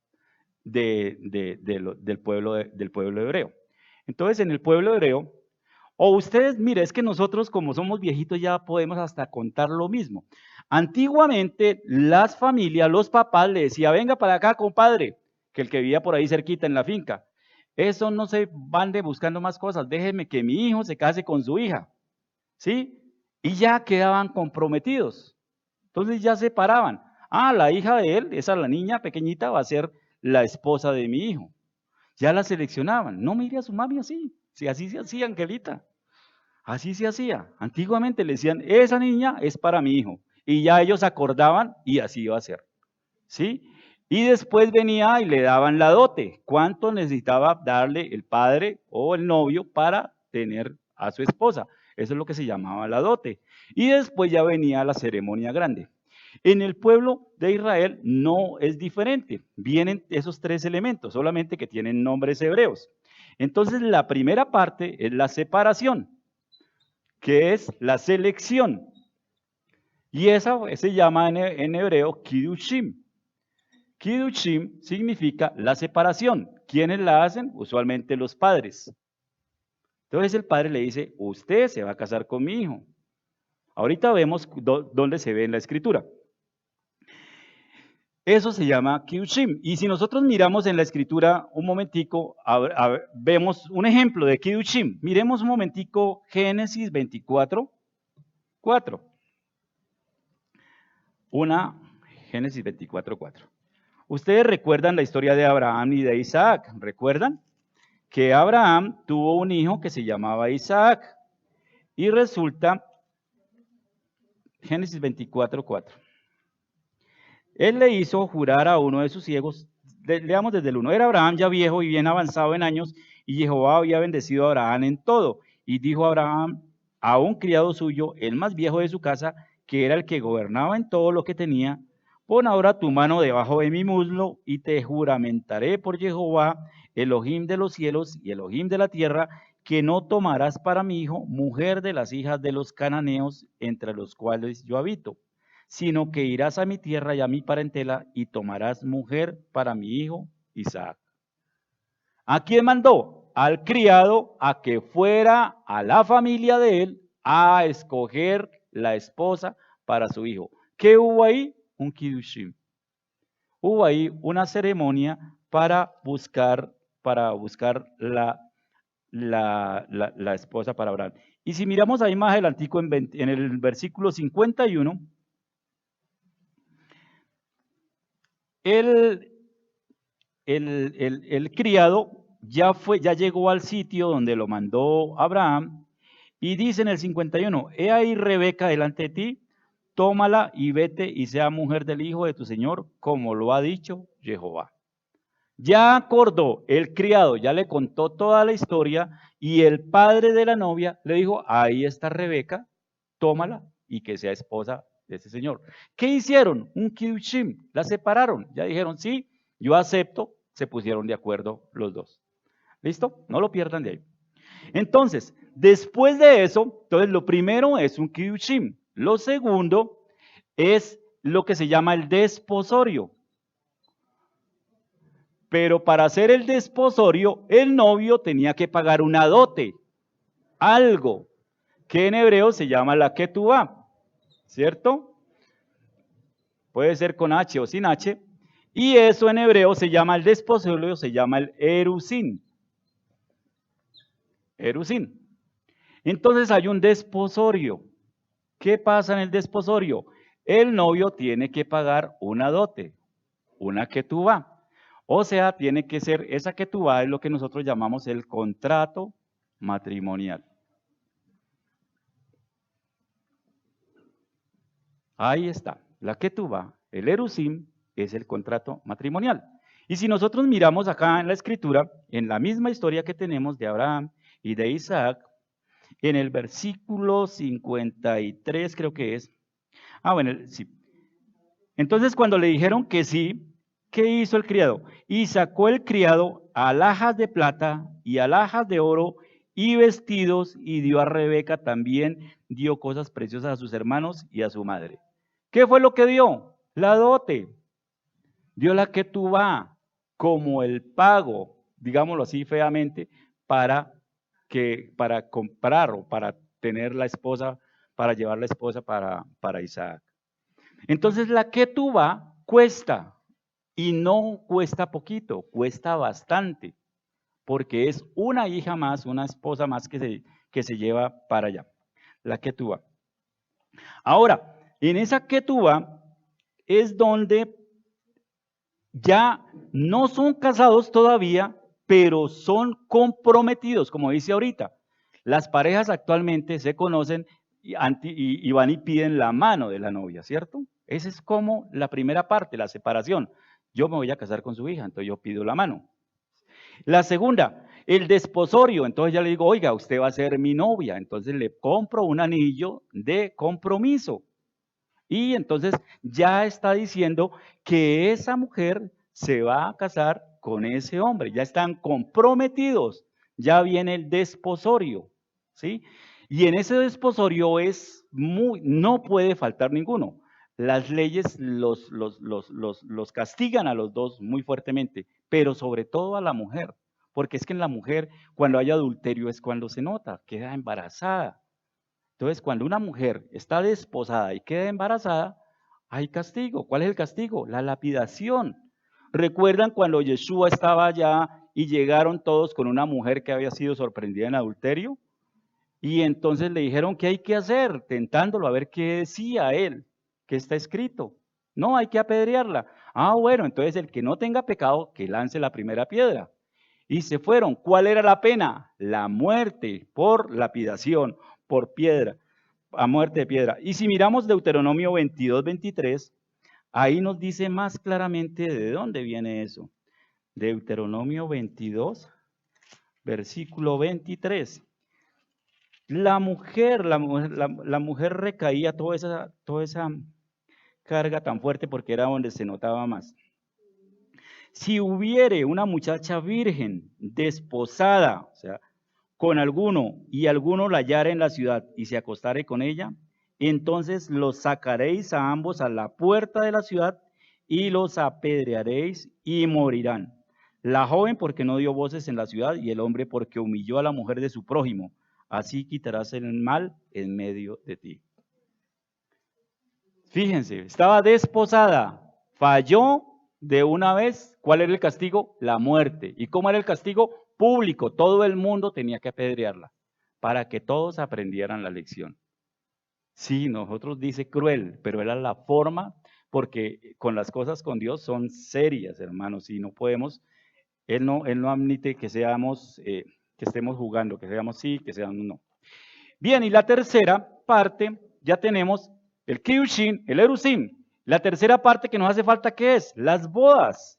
del pueblo hebreo. Entonces, en el pueblo hebreo, o ustedes, mire, es que nosotros como somos viejitos ya podemos hasta contar lo mismo. Antiguamente las familias, los papás le decían, venga para acá, compadre, que el que vivía por ahí cerquita en la finca. Eso no se van buscando más cosas, déjenme que mi hijo se case con su hija, ¿sí? Y ya quedaban comprometidos. Entonces ya se separaban. Ah, la hija de él, esa la niña pequeñita, va a ser la esposa de mi hijo. Ya la seleccionaban. No mire a su mami así. Si así se hacía, Angelita. Así se hacía. Antiguamente le decían, esa niña es para mi hijo. Y ya ellos acordaban y así iba a ser. ¿Sí? Y después venía y le daban la dote. ¿Cuánto necesitaba darle el padre o el novio para tener a su esposa? Eso es lo que se llamaba la dote. Y después ya venía la ceremonia grande. En el pueblo de Israel no es diferente. Vienen esos tres elementos, solamente que tienen nombres hebreos. Entonces, la primera parte es la separación, que es la selección. Y esa se llama en hebreo Kiddushim. Kiddushim significa la separación. ¿Quiénes la hacen? Usualmente los padres. Entonces el padre le dice, usted se va a casar con mi hijo. Ahorita vemos dónde se ve en la escritura. Eso se llama Kiddushim. Y si nosotros miramos en la escritura un momentico, vemos un ejemplo de Kiddushim. Miremos un momentico Génesis 24, 4. Génesis 24, 4. Ustedes recuerdan la historia de Abraham y de Isaac, ¿recuerdan? Que Abraham tuvo un hijo que se llamaba Isaac. Y resulta, Génesis 24, 4. Él le hizo jurar a uno de sus hijos, leamos desde el 1, era Abraham ya viejo y bien avanzado en años, y Jehová había bendecido a Abraham en todo. Y dijo Abraham a un criado suyo, el más viejo de su casa, que era el que gobernaba en todo lo que tenía, pon ahora tu mano debajo de mi muslo, y te juramentaré por Jehová, Elohim de los cielos y Elohim de la tierra, que no tomarás para mi hijo mujer de las hijas de los cananeos, entre los cuales yo habito, sino que irás a mi tierra y a mi parentela y tomarás mujer para mi hijo Isaac. ¿A quién mandó? Al criado a que fuera a la familia de él a escoger la esposa para su hijo. ¿Qué hubo ahí? Un kiddushim. Hubo ahí una ceremonia para buscar la esposa para Abraham. Y si miramos ahí más adelantico en el versículo 51, el criado ya llegó al sitio donde lo mandó Abraham y dice en el 51, he ahí Rebeca delante de ti, tómala y vete y sea mujer del hijo de tu señor, como lo ha dicho Jehová. Ya acordó el criado, ya le contó toda la historia y el padre de la novia le dijo, ahí está Rebeca, tómala y que sea esposa de ese señor. ¿Qué hicieron? Un kiddushim, la separaron, ya dijeron, sí, yo acepto, se pusieron de acuerdo los dos. ¿Listo? No lo pierdan de ahí. Entonces, Después de eso, entonces lo primero es un kiddushin. Lo segundo es lo que se llama el desposorio. Pero para hacer el desposorio, el novio tenía que pagar una dote, algo que en hebreo se llama la ketubá, ¿cierto? Puede ser con H o sin H. Y eso en hebreo se llama el desposorio, se llama el erusín. Erusín. Entonces hay un desposorio. ¿Qué pasa en el desposorio? El novio tiene que pagar una dote, una ketubá. O sea, tiene que ser, esa ketubá es lo que nosotros llamamos el contrato matrimonial. Ahí está, la ketubá, el erusim, es el contrato matrimonial. Y si nosotros miramos acá en la escritura, en la misma historia que tenemos de Abraham y de Isaac, en el versículo 53 creo que es. Bueno, sí. Entonces cuando le dijeron que sí, ¿qué hizo el criado? Y sacó el criado alhajas de plata y alhajas de oro y vestidos, y dio a Rebeca también, dio cosas preciosas a sus hermanos y a su madre. ¿Qué fue lo que dio? La dote. Dio la ketubá como el pago, digámoslo así feamente, para comprar o para tener la esposa, para llevar la esposa para Isaac. Entonces la ketubá cuesta, y no cuesta poquito, cuesta bastante, porque es una hija más, una esposa más que se lleva para allá, la ketubá. Ahora, en esa ketubá es donde ya no son casados todavía, pero son comprometidos, como dice ahorita. Las parejas actualmente se conocen y van y piden la mano de la novia, ¿cierto? Esa es como la primera parte, la separación. Yo me voy a casar con su hija, entonces yo pido la mano. La segunda, el desposorio. Entonces ya le digo, oiga, usted va a ser mi novia. Entonces le compro un anillo de compromiso. Y entonces ya está diciendo que esa mujer se va a casar con ese hombre. Ya están comprometidos. Ya viene el desposorio, ¿sí? Y en ese desposorio no puede faltar ninguno. Las leyes los castigan a los dos muy fuertemente, pero sobre todo a la mujer. Porque es que en la mujer, cuando hay adulterio, es cuando se nota, queda embarazada. Entonces, cuando una mujer está desposada y queda embarazada, hay castigo. ¿Cuál es el castigo? La lapidación. ¿Recuerdan cuando Yeshua estaba allá y llegaron todos con una mujer que había sido sorprendida en adulterio? Y entonces le dijeron, ¿qué hay que hacer? Tentándolo a ver qué decía él, qué está escrito. No, hay que apedrearla. Bueno, entonces el que no tenga pecado, que lance la primera piedra. Y se fueron. ¿Cuál era la pena? La muerte por lapidación, por piedra, a muerte de piedra. Y si miramos Deuteronomio 22, 23, ahí nos dice más claramente de dónde viene eso. Deuteronomio 22, versículo 23. La mujer recaía toda esa carga tan fuerte porque era donde se notaba más. Si hubiere una muchacha virgen, desposada, o sea, con alguno, y alguno la hallare en la ciudad y se acostare con ella, entonces los sacaréis a ambos a la puerta de la ciudad y los apedrearéis y morirán. La joven porque no dio voces en la ciudad y el hombre porque humilló a la mujer de su prójimo. Así quitarás el mal en medio de ti. Fíjense, estaba desposada, falló de una vez. ¿Cuál era el castigo? La muerte. ¿Y cómo era el castigo? Público. Todo el mundo tenía que apedrearla para que todos aprendieran la lección. Sí, nosotros dice cruel, pero era la forma, porque con las cosas con Dios son serias, hermanos, y no podemos, Él no admite que seamos, que estemos jugando, que seamos sí, que seamos no. Bien, y la tercera parte, ya tenemos el kiddushin, el erusim. La tercera parte que nos hace falta, ¿qué es? Las bodas.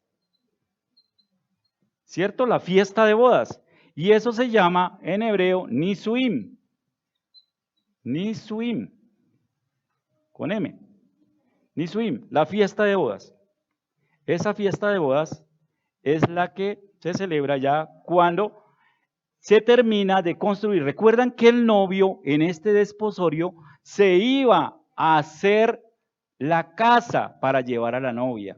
¿Cierto? La fiesta de bodas. Y eso se llama en hebreo nisuim. Nisuim. Con M. Nisuim, la fiesta de bodas. Esa fiesta de bodas es la que se celebra ya cuando se termina de construir. Recuerdan que el novio en este desposorio se iba a hacer la casa para llevar a la novia,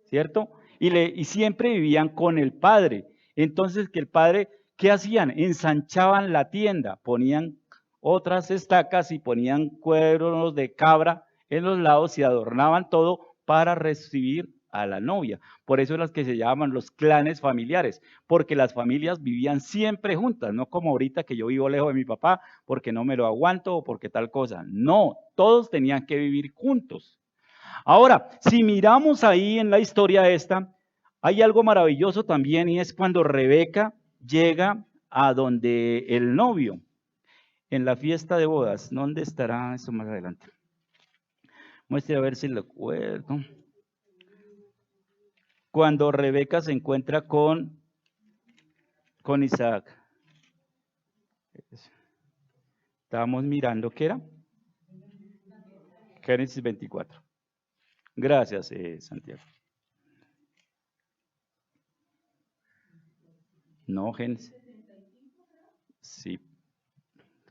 ¿cierto? Y siempre vivían con el padre. Entonces, que el padre, ¿qué hacían? Ensanchaban la tienda, ponían otras estacas y ponían cuernos de cabra en los lados y adornaban todo para recibir a la novia. Por eso es las que se llaman los clanes familiares, porque las familias vivían siempre juntas, no como ahorita que yo vivo lejos de mi papá porque no me lo aguanto o porque tal cosa. No, todos tenían que vivir juntos. Ahora, si miramos ahí en la historia esta, hay algo maravilloso también y es cuando Rebeca llega a donde el novio, en la fiesta de bodas. ¿Dónde estará eso más adelante? Muestre a ver si lo acuerdo. Cuando Rebeca se encuentra con Isaac. Estábamos mirando, ¿qué era? Génesis 24. Gracias, Santiago. No, Génesis. Sí.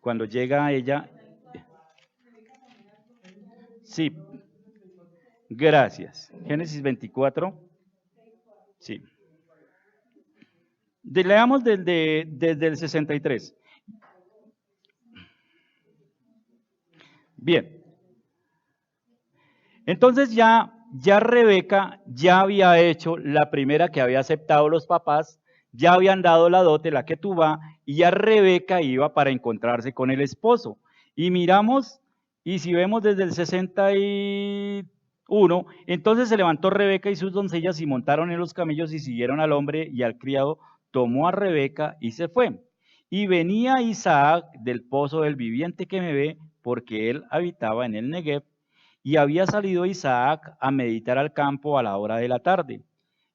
Cuando llega ella. Sí. Gracias. Génesis 24. Sí. Leamos desde el 63. Bien. Entonces ya Rebeca ya había hecho la primera que había aceptado los papás, ya habían dado la dote, la ketubá, y ya Rebeca iba para encontrarse con el esposo. Y miramos, y si vemos desde el 61, entonces se levantó Rebeca y sus doncellas y montaron en los camellos y siguieron al hombre y al criado, tomó a Rebeca y se fue. Y venía Isaac del pozo del viviente que me ve, porque él habitaba en el Negev, y había salido Isaac a meditar al campo a la hora de la tarde.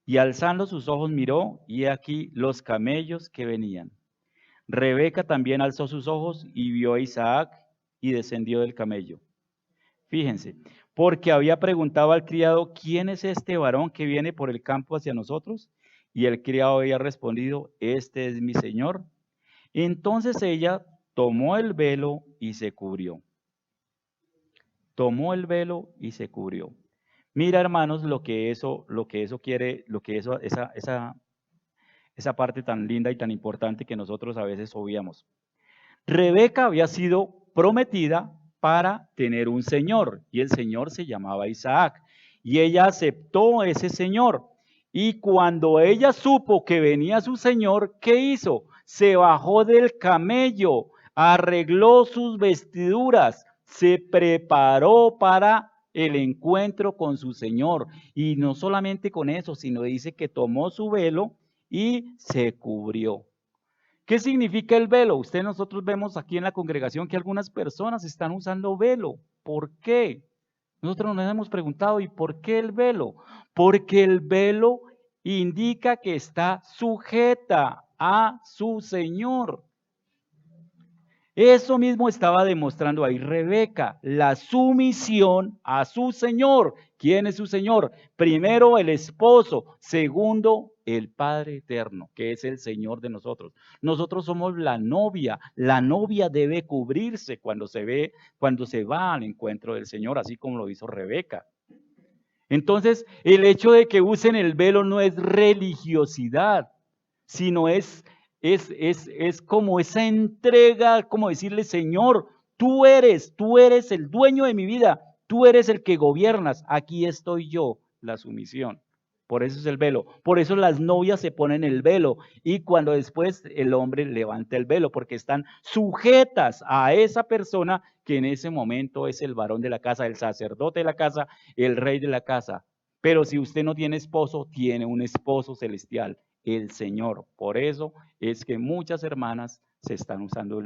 Y alzando sus ojos miró, y he aquí los camellos que venían. Rebeca también alzó sus ojos y vio a Isaac y descendió del camello. Fíjense, porque había preguntado al criado, ¿quién es este varón que viene por el campo hacia nosotros? Y el criado había respondido, este es mi señor. Entonces ella tomó el velo y se cubrió. Tomó el velo y se cubrió. Mira, hermanos, lo que eso quiere, esa parte tan linda y tan importante que nosotros a veces obviamos. Rebeca había sido prometida para tener un señor, y el señor se llamaba Isaac, y ella aceptó ese señor. Y cuando ella supo que venía su señor, ¿qué hizo? Se bajó del camello, arregló sus vestiduras, se preparó para el encuentro con su Señor. Y no solamente con eso, sino dice que tomó su velo y se cubrió. ¿Qué significa el velo? Nosotros vemos aquí en la congregación que algunas personas están usando velo. ¿Por qué? Nosotros nos hemos preguntado, ¿y por qué el velo? Porque el velo indica que está sujeta a su Señor. Eso mismo estaba demostrando ahí Rebeca, la sumisión a su Señor. ¿Quién es su Señor? Primero el esposo, segundo el Padre eterno, que es el Señor de nosotros. Nosotros somos la novia debe cubrirse cuando se va al encuentro del Señor, así como lo hizo Rebeca. Entonces, el hecho de que usen el velo no es religiosidad, sino es como esa entrega, como decirle, Señor, tú eres el dueño de mi vida, tú eres el que gobiernas, aquí estoy yo, la sumisión. Por eso es el velo, por eso las novias se ponen el velo y cuando después el hombre levanta el velo, porque están sujetas a esa persona que en ese momento es el varón de la casa, el sacerdote de la casa, el rey de la casa. Pero si usted no tiene esposo, tiene un esposo celestial, el Señor. Por eso es que muchas hermanas se están usando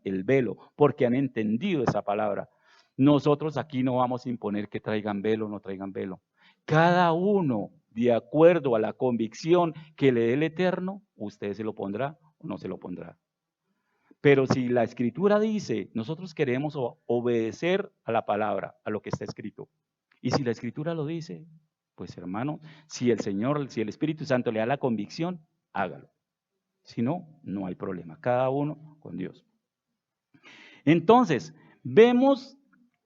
el velo, porque han entendido esa palabra. Nosotros aquí no vamos a imponer que traigan velo o no traigan velo. Cada uno, de acuerdo a la convicción que le dé el Eterno, usted se lo pondrá o no se lo pondrá. Pero si la Escritura dice, nosotros queremos obedecer a la palabra, a lo que está escrito. Y si la Escritura lo dice, pues hermano, si el Espíritu Santo le da la convicción, hágalo. Si no, no hay problema. Cada uno con Dios. Entonces, vemos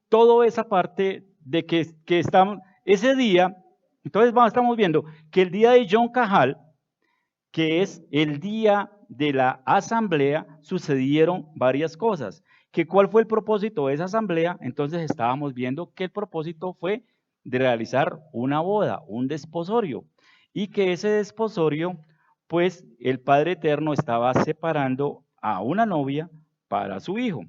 toda esa parte de que estamos, ese día, entonces estamos viendo que el día de Yom Kippur, que es el día de la asamblea, sucedieron varias cosas. ¿Cuál fue el propósito de esa asamblea? Entonces estábamos viendo que el propósito fue de realizar una boda, un desposorio, y que ese desposorio, pues el Padre Eterno estaba separando a una novia para su hijo.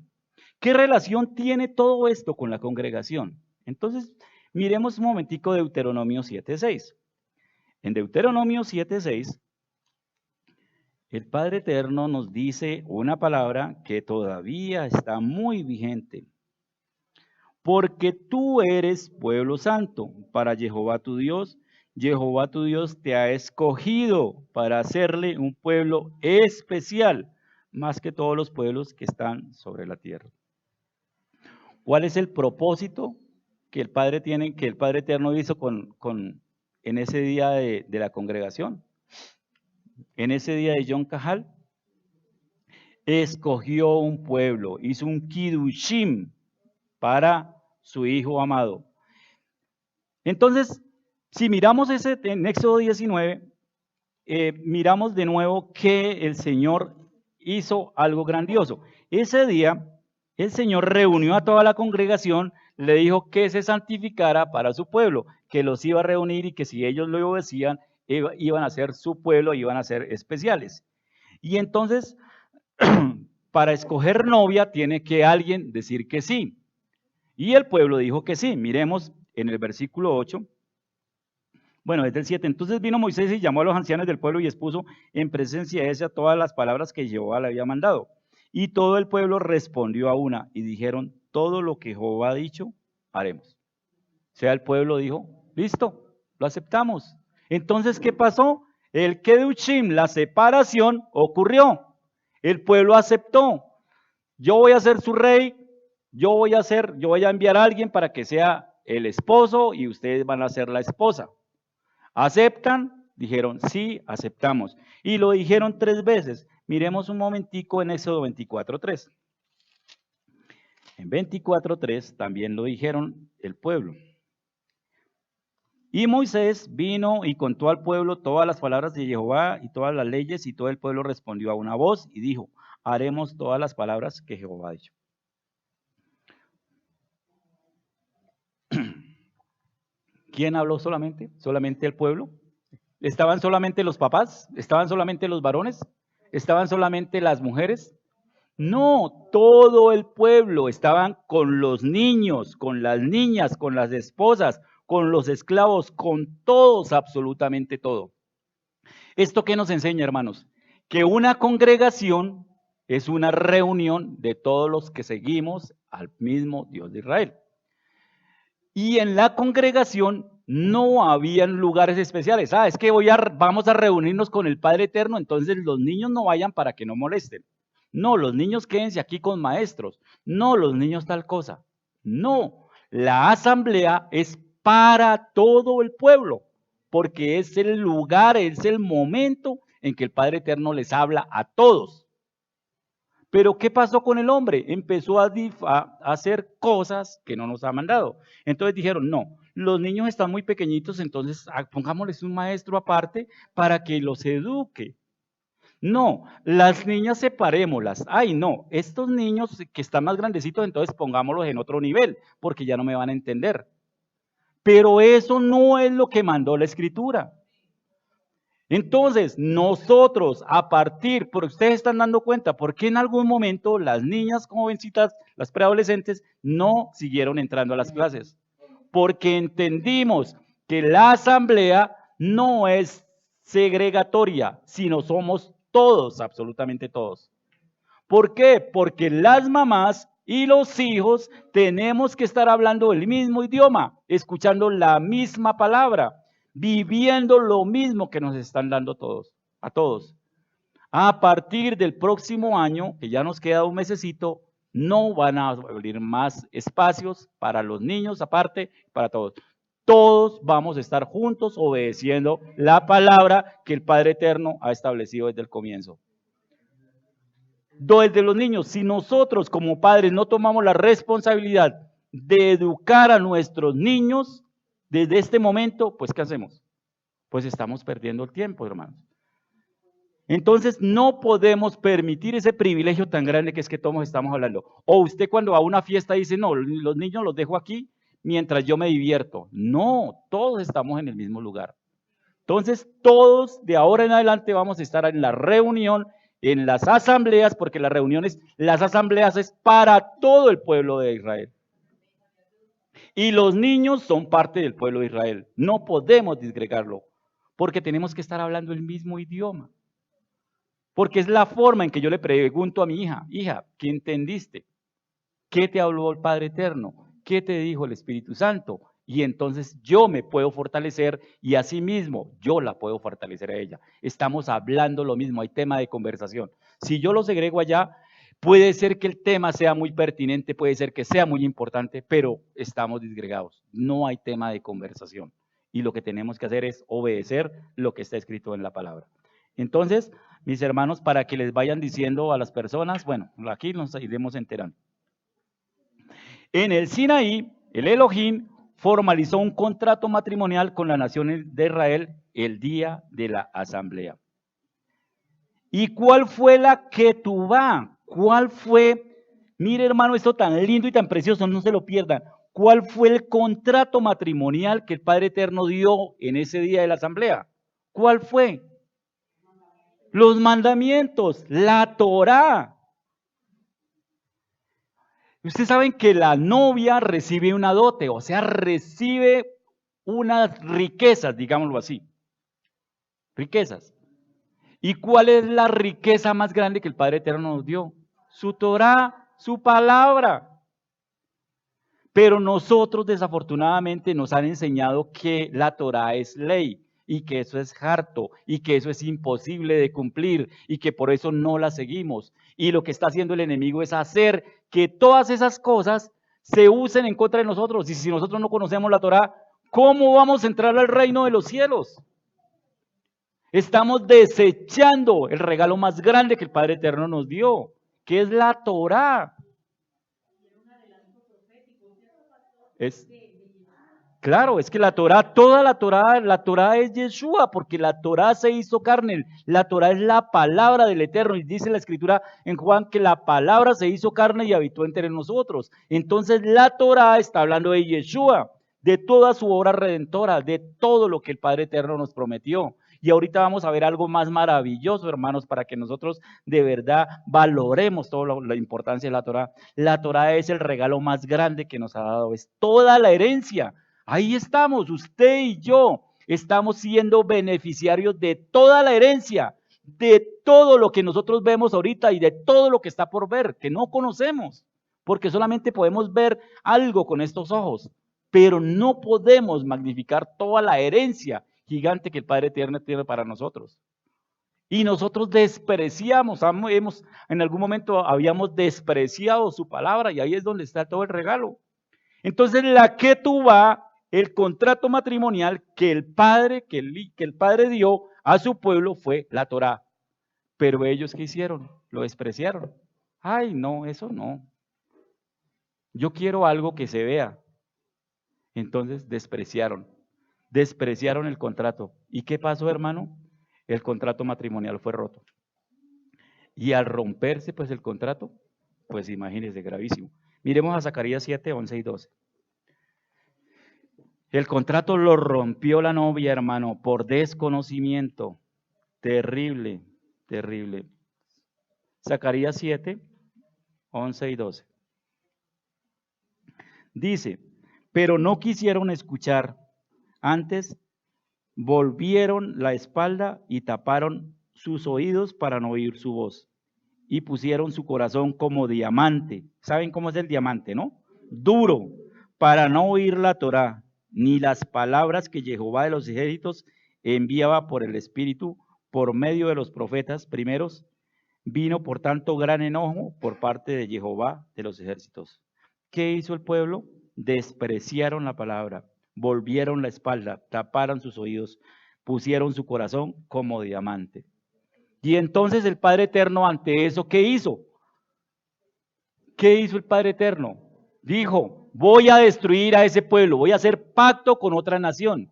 ¿Qué relación tiene todo esto con la congregación? Entonces, miremos un momentico Deuteronomio 7:6. En Deuteronomio 7:6, el Padre Eterno nos dice una palabra que todavía está muy vigente. Porque tú eres pueblo santo para Jehová tu Dios. Jehová tu Dios te ha escogido para hacerle un pueblo especial, más que todos los pueblos que están sobre la tierra. ¿Cuál es el propósito que el Padre tiene, que el Padre Eterno hizo en ese día de la congregación? En ese día de Yom Kippur, escogió un pueblo, hizo un kiddushim para su hijo amado. Entonces, si miramos en Éxodo 19, miramos de nuevo que el Señor hizo algo grandioso. Ese día, el Señor reunió a toda la congregación, le dijo que se santificara para su pueblo, que los iba a reunir y que si ellos lo obedecían, iban a ser su pueblo, iban a ser especiales. Y entonces, para escoger novia, tiene que alguien decir que sí. Y el pueblo dijo que sí. Miremos en el versículo 8. Bueno, desde el 7. Entonces vino Moisés y llamó a los ancianos del pueblo y expuso en presencia de ella todas las palabras que Jehová le había mandado. Y todo el pueblo respondió a una y dijeron, todo lo que Jehová ha dicho, haremos. O sea, el pueblo dijo, listo, lo aceptamos. Entonces, ¿qué pasó? El Kedushim, la separación, ocurrió. El pueblo aceptó. Yo voy a ser su rey, yo voy a enviar a alguien para que sea el esposo y ustedes van a ser la esposa. ¿Aceptan? Dijeron, sí, aceptamos. Y lo dijeron 3 veces. Miremos un momentico en Éxodo 24:3. En 24:3 también lo dijeron el pueblo. Y Moisés vino y contó al pueblo todas las palabras de Jehová y todas las leyes, y todo el pueblo respondió a una voz y dijo, haremos todas las palabras que Jehová ha dicho. ¿Quién habló solamente? ¿Solamente el pueblo? ¿Estaban solamente los papás? ¿Estaban solamente los varones? ¿Estaban solamente las mujeres? No, todo el pueblo. Estaban con los niños, con las niñas, con las esposas, con los esclavos, con todos, absolutamente todo. ¿Esto qué nos enseña, hermanos? Que una congregación es una reunión de todos los que seguimos al mismo Dios de Israel. Y en la congregación no habían lugares especiales. Es que vamos a reunirnos con el Padre Eterno, entonces los niños no vayan para que no molesten. No, los niños quédense aquí con maestros. No, los niños tal cosa. No, la asamblea es para todo el pueblo, porque es el lugar, es el momento en que el Padre Eterno les habla a todos. Pero ¿qué pasó con el hombre? Empezó a hacer cosas que no nos ha mandado. Entonces dijeron, no, los niños están muy pequeñitos, entonces pongámosles un maestro aparte para que los eduque. No, las niñas separémoslas. Ay, no, estos niños que están más grandecitos, entonces pongámoslos en otro nivel, porque ya no me van a entender. Pero eso no es lo que mandó la Escritura. Entonces, nosotros pero ustedes están dando cuenta, porque en algún momento las niñas jovencitas, las preadolescentes, no siguieron entrando a las clases. Porque entendimos que la asamblea no es segregatoria, sino somos todos, absolutamente todos. ¿Por qué? Porque las mamás y los hijos tenemos que estar hablando el mismo idioma, escuchando la misma palabra, viviendo lo mismo que nos están dando a todos. A partir del próximo año, que ya nos queda un mesecito, no van a abrir más espacios para los niños aparte, para todos. Todos vamos a estar juntos obedeciendo la palabra que el Padre Eterno ha establecido desde el comienzo. Desde los niños, si nosotros como padres no tomamos la responsabilidad de educar a nuestros niños desde este momento, pues ¿qué hacemos? Pues estamos perdiendo el tiempo, hermanos. Entonces no podemos permitir ese privilegio tan grande que es que todos estamos hablando. O usted cuando va a una fiesta dice, no, los niños los dejo aquí mientras yo me divierto. No, todos estamos en el mismo lugar. Entonces todos de ahora en adelante vamos a estar en la reunión, en las asambleas, porque las asambleas es para todo el pueblo de Israel. Y los niños son parte del pueblo de Israel. No podemos disgregarlo, porque tenemos que estar hablando el mismo idioma. Porque es la forma en que yo le pregunto a mi hija, hija, ¿qué entendiste? ¿Qué te habló el Padre Eterno? ¿Qué te dijo el Espíritu Santo? Y entonces yo me puedo fortalecer y asimismo yo la puedo fortalecer a ella. Estamos hablando lo mismo, hay tema de conversación. Si yo lo segrego allá, puede ser que el tema sea muy pertinente, puede ser que sea muy importante, pero estamos disgregados. No hay tema de conversación. Y lo que tenemos que hacer es obedecer lo que está escrito en la palabra. Entonces, mis hermanos, para que les vayan diciendo a las personas, bueno, aquí nos iremos enterando. En el Sinaí, el Elohim formalizó un contrato matrimonial con la nación de Israel el día de la asamblea. ¿Y cuál fue la ketubá? ¿Cuál fue? Mire, hermano, esto tan lindo y tan precioso, no se lo pierdan. ¿Cuál fue el contrato matrimonial que el Padre Eterno dio en ese día de la asamblea? ¿Cuál fue? Los mandamientos, la Torá. Ustedes saben que la novia recibe una dote, o sea, recibe unas riquezas, digámoslo así. Riquezas. ¿Y cuál es la riqueza más grande que el Padre Eterno nos dio? Su Torá, su palabra. Pero nosotros desafortunadamente nos han enseñado que la Torá es ley y que eso es harto y que eso es imposible de cumplir y que por eso no la seguimos. Y lo que está haciendo el enemigo es hacer que todas esas cosas se usen en contra de nosotros. Y si nosotros no conocemos la Torá, ¿cómo vamos a entrar al reino de los cielos? Estamos desechando el regalo más grande que el Padre Eterno nos dio, que es la Torá. Claro, es que la Torá, toda la Torá es Yeshua, porque la Torá se hizo carne, la Torá es la palabra del Eterno, y dice la Escritura en Juan que la palabra se hizo carne y habitó entre nosotros. Entonces la Torá está hablando de Yeshua, de toda su obra redentora, de todo lo que el Padre Eterno nos prometió. Y ahorita vamos a ver algo más maravilloso, hermanos, para que nosotros de verdad valoremos toda la importancia de la Torá. La Torá es el regalo más grande que nos ha dado, es toda la herencia. Ahí estamos, usted y yo estamos siendo beneficiarios de toda la herencia, de todo lo que nosotros vemos ahorita y de todo lo que está por ver, que no conocemos, porque solamente podemos ver algo con estos ojos, pero no podemos magnificar toda la herencia gigante que el Padre Eterno tiene para nosotros. Y nosotros despreciamos, en algún momento habíamos despreciado su palabra y ahí es donde está todo el regalo. Entonces la ketubá, el contrato matrimonial que el Padre dio a su pueblo fue la Torá. Pero ellos, ¿qué hicieron? Lo despreciaron. Ay, no, eso no. Yo quiero algo que se vea. Entonces despreciaron el contrato. ¿Y qué pasó, hermano? El contrato matrimonial fue roto. Y al romperse pues el contrato, pues imagínense, gravísimo. Miremos a Zacarías 7, 11 y 12. El contrato lo rompió la novia, hermano, por desconocimiento. Terrible, terrible. Zacarías 7, 11 y 12. Dice, pero no quisieron escuchar, antes volvieron la espalda y taparon sus oídos para no oír su voz. Y pusieron su corazón como diamante. ¿Saben cómo es el diamante, no? Duro, para no oír la Torá, ni las palabras que Jehová de los ejércitos enviaba por el Espíritu, por medio de los profetas primeros. Vino por tanto gran enojo por parte de Jehová de los ejércitos. ¿Qué hizo el pueblo? Despreciaron la palabra, volvieron la espalda, taparon sus oídos, pusieron su corazón como diamante. Y entonces el Padre Eterno ante eso, ¿qué hizo? ¿Qué hizo el Padre Eterno? Dijo, voy a destruir a ese pueblo, voy a hacer pacto con otra nación.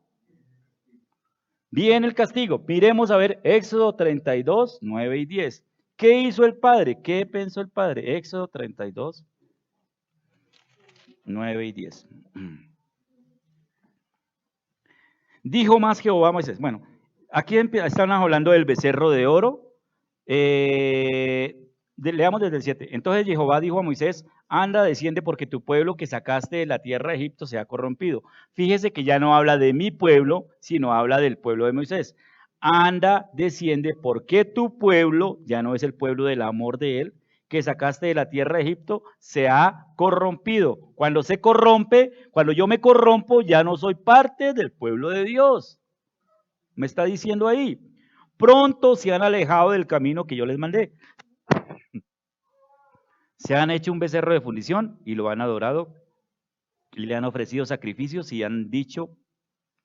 Viene el castigo. Miremos a ver Éxodo 32, 9 y 10. ¿Qué hizo el Padre? ¿Qué pensó el Padre? Éxodo 32, 9 y 10. Dijo más Jehová a Moisés. Bueno, aquí están hablando del becerro de oro. Leamos desde el 7. Entonces Jehová dijo a Moisés, anda, desciende porque tu pueblo que sacaste de la tierra de Egipto se ha corrompido. Fíjese que ya no habla de mi pueblo, sino habla del pueblo de Moisés. Anda, desciende porque tu pueblo, ya no es el pueblo del amor de él, que sacaste de la tierra de Egipto, se ha corrompido. Cuando se corrompe, cuando yo me corrompo, ya no soy parte del pueblo de Dios. Me está diciendo ahí. Pronto se han alejado del camino que yo les mandé. Se han hecho un becerro de fundición y lo han adorado y le han ofrecido sacrificios y han dicho,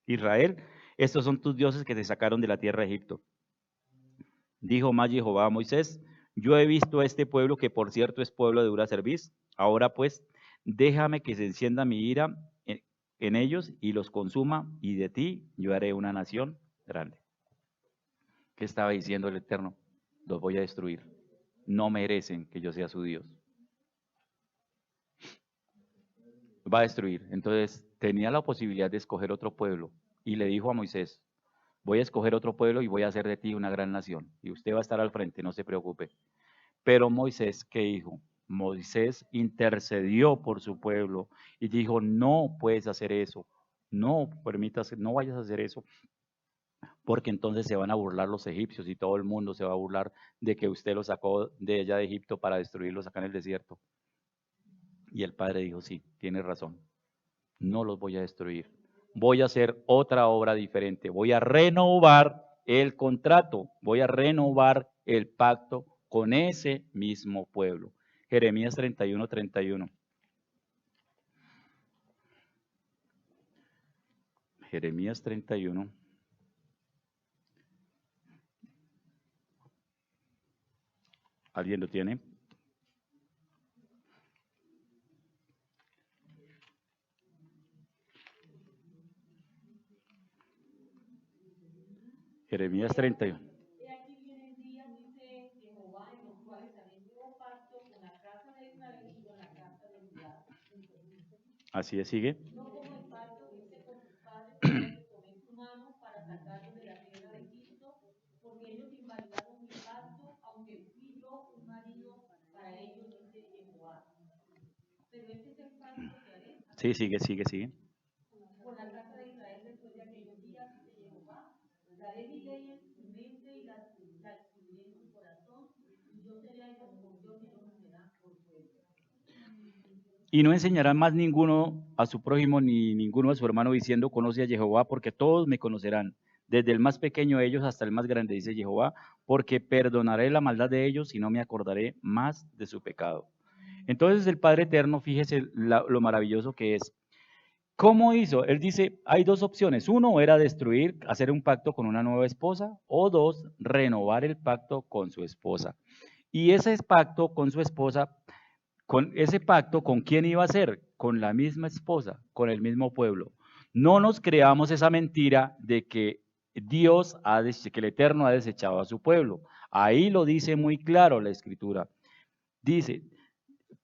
Israel, estos son tus dioses que te sacaron de la tierra de Egipto. Dijo más Jehová a Moisés, yo he visto a este pueblo que por cierto es pueblo de dura cerviz. Ahora pues, déjame que se encienda mi ira en ellos y los consuma, y de ti yo haré una nación grande. ¿Qué estaba diciendo el Eterno? Los voy a destruir. No merecen que yo sea su Dios. Va a destruir. Entonces tenía la posibilidad de escoger otro pueblo y le dijo a Moisés, voy a escoger otro pueblo y voy a hacer de ti una gran nación y usted va a estar al frente, no se preocupe. Pero Moisés, ¿qué dijo? Moisés intercedió por su pueblo y dijo, no puedes hacer eso, no permitas, no vayas a hacer eso, porque entonces se van a burlar los egipcios y todo el mundo se va a burlar de que usted los sacó de allá de Egipto para destruirlos acá en el desierto. Y el padre dijo, sí, tienes razón, no los voy a destruir, voy a hacer otra obra diferente, voy a renovar el contrato, voy a renovar el pacto con ese mismo pueblo. Jeremías 31, 31. Jeremías 31. ¿Alguien lo tiene? Jeremías 31. Así es, sigue. No como el pacto que hice con tus padres, que tomé tu mano para sacarlos de la tierra de Egipto, porque ellos invalidaron mi pacto, aunque fui yo un marido para ellos, dice Jehová. Pero este es el pacto que haré. Sí, sigue. Con la casa de Israel después de aquellos días, dice Jehová, daré mi ley en su mente y la escribiré en su corazón, y yo seré a ellos por Dios y ellos me serán por pueblo. Y no enseñará más ninguno a su prójimo ni ninguno a su hermano diciendo, conoce a Jehová, porque todos me conocerán, desde el más pequeño de ellos hasta el más grande, dice Jehová, porque perdonaré la maldad de ellos y no me acordaré más de su pecado. Entonces el Padre Eterno, fíjese lo maravilloso que es. ¿Cómo hizo? Él dice, hay dos opciones. Uno era destruir, hacer un pacto con una nueva esposa, o dos, renovar el pacto con su esposa. Y ese pacto con su esposa, con ese pacto, ¿con quién iba a ser? Con la misma esposa, con el mismo pueblo. No nos creamos esa mentira de que Dios, que el Eterno ha desechado a su pueblo. Ahí lo dice muy claro la Escritura. Dice,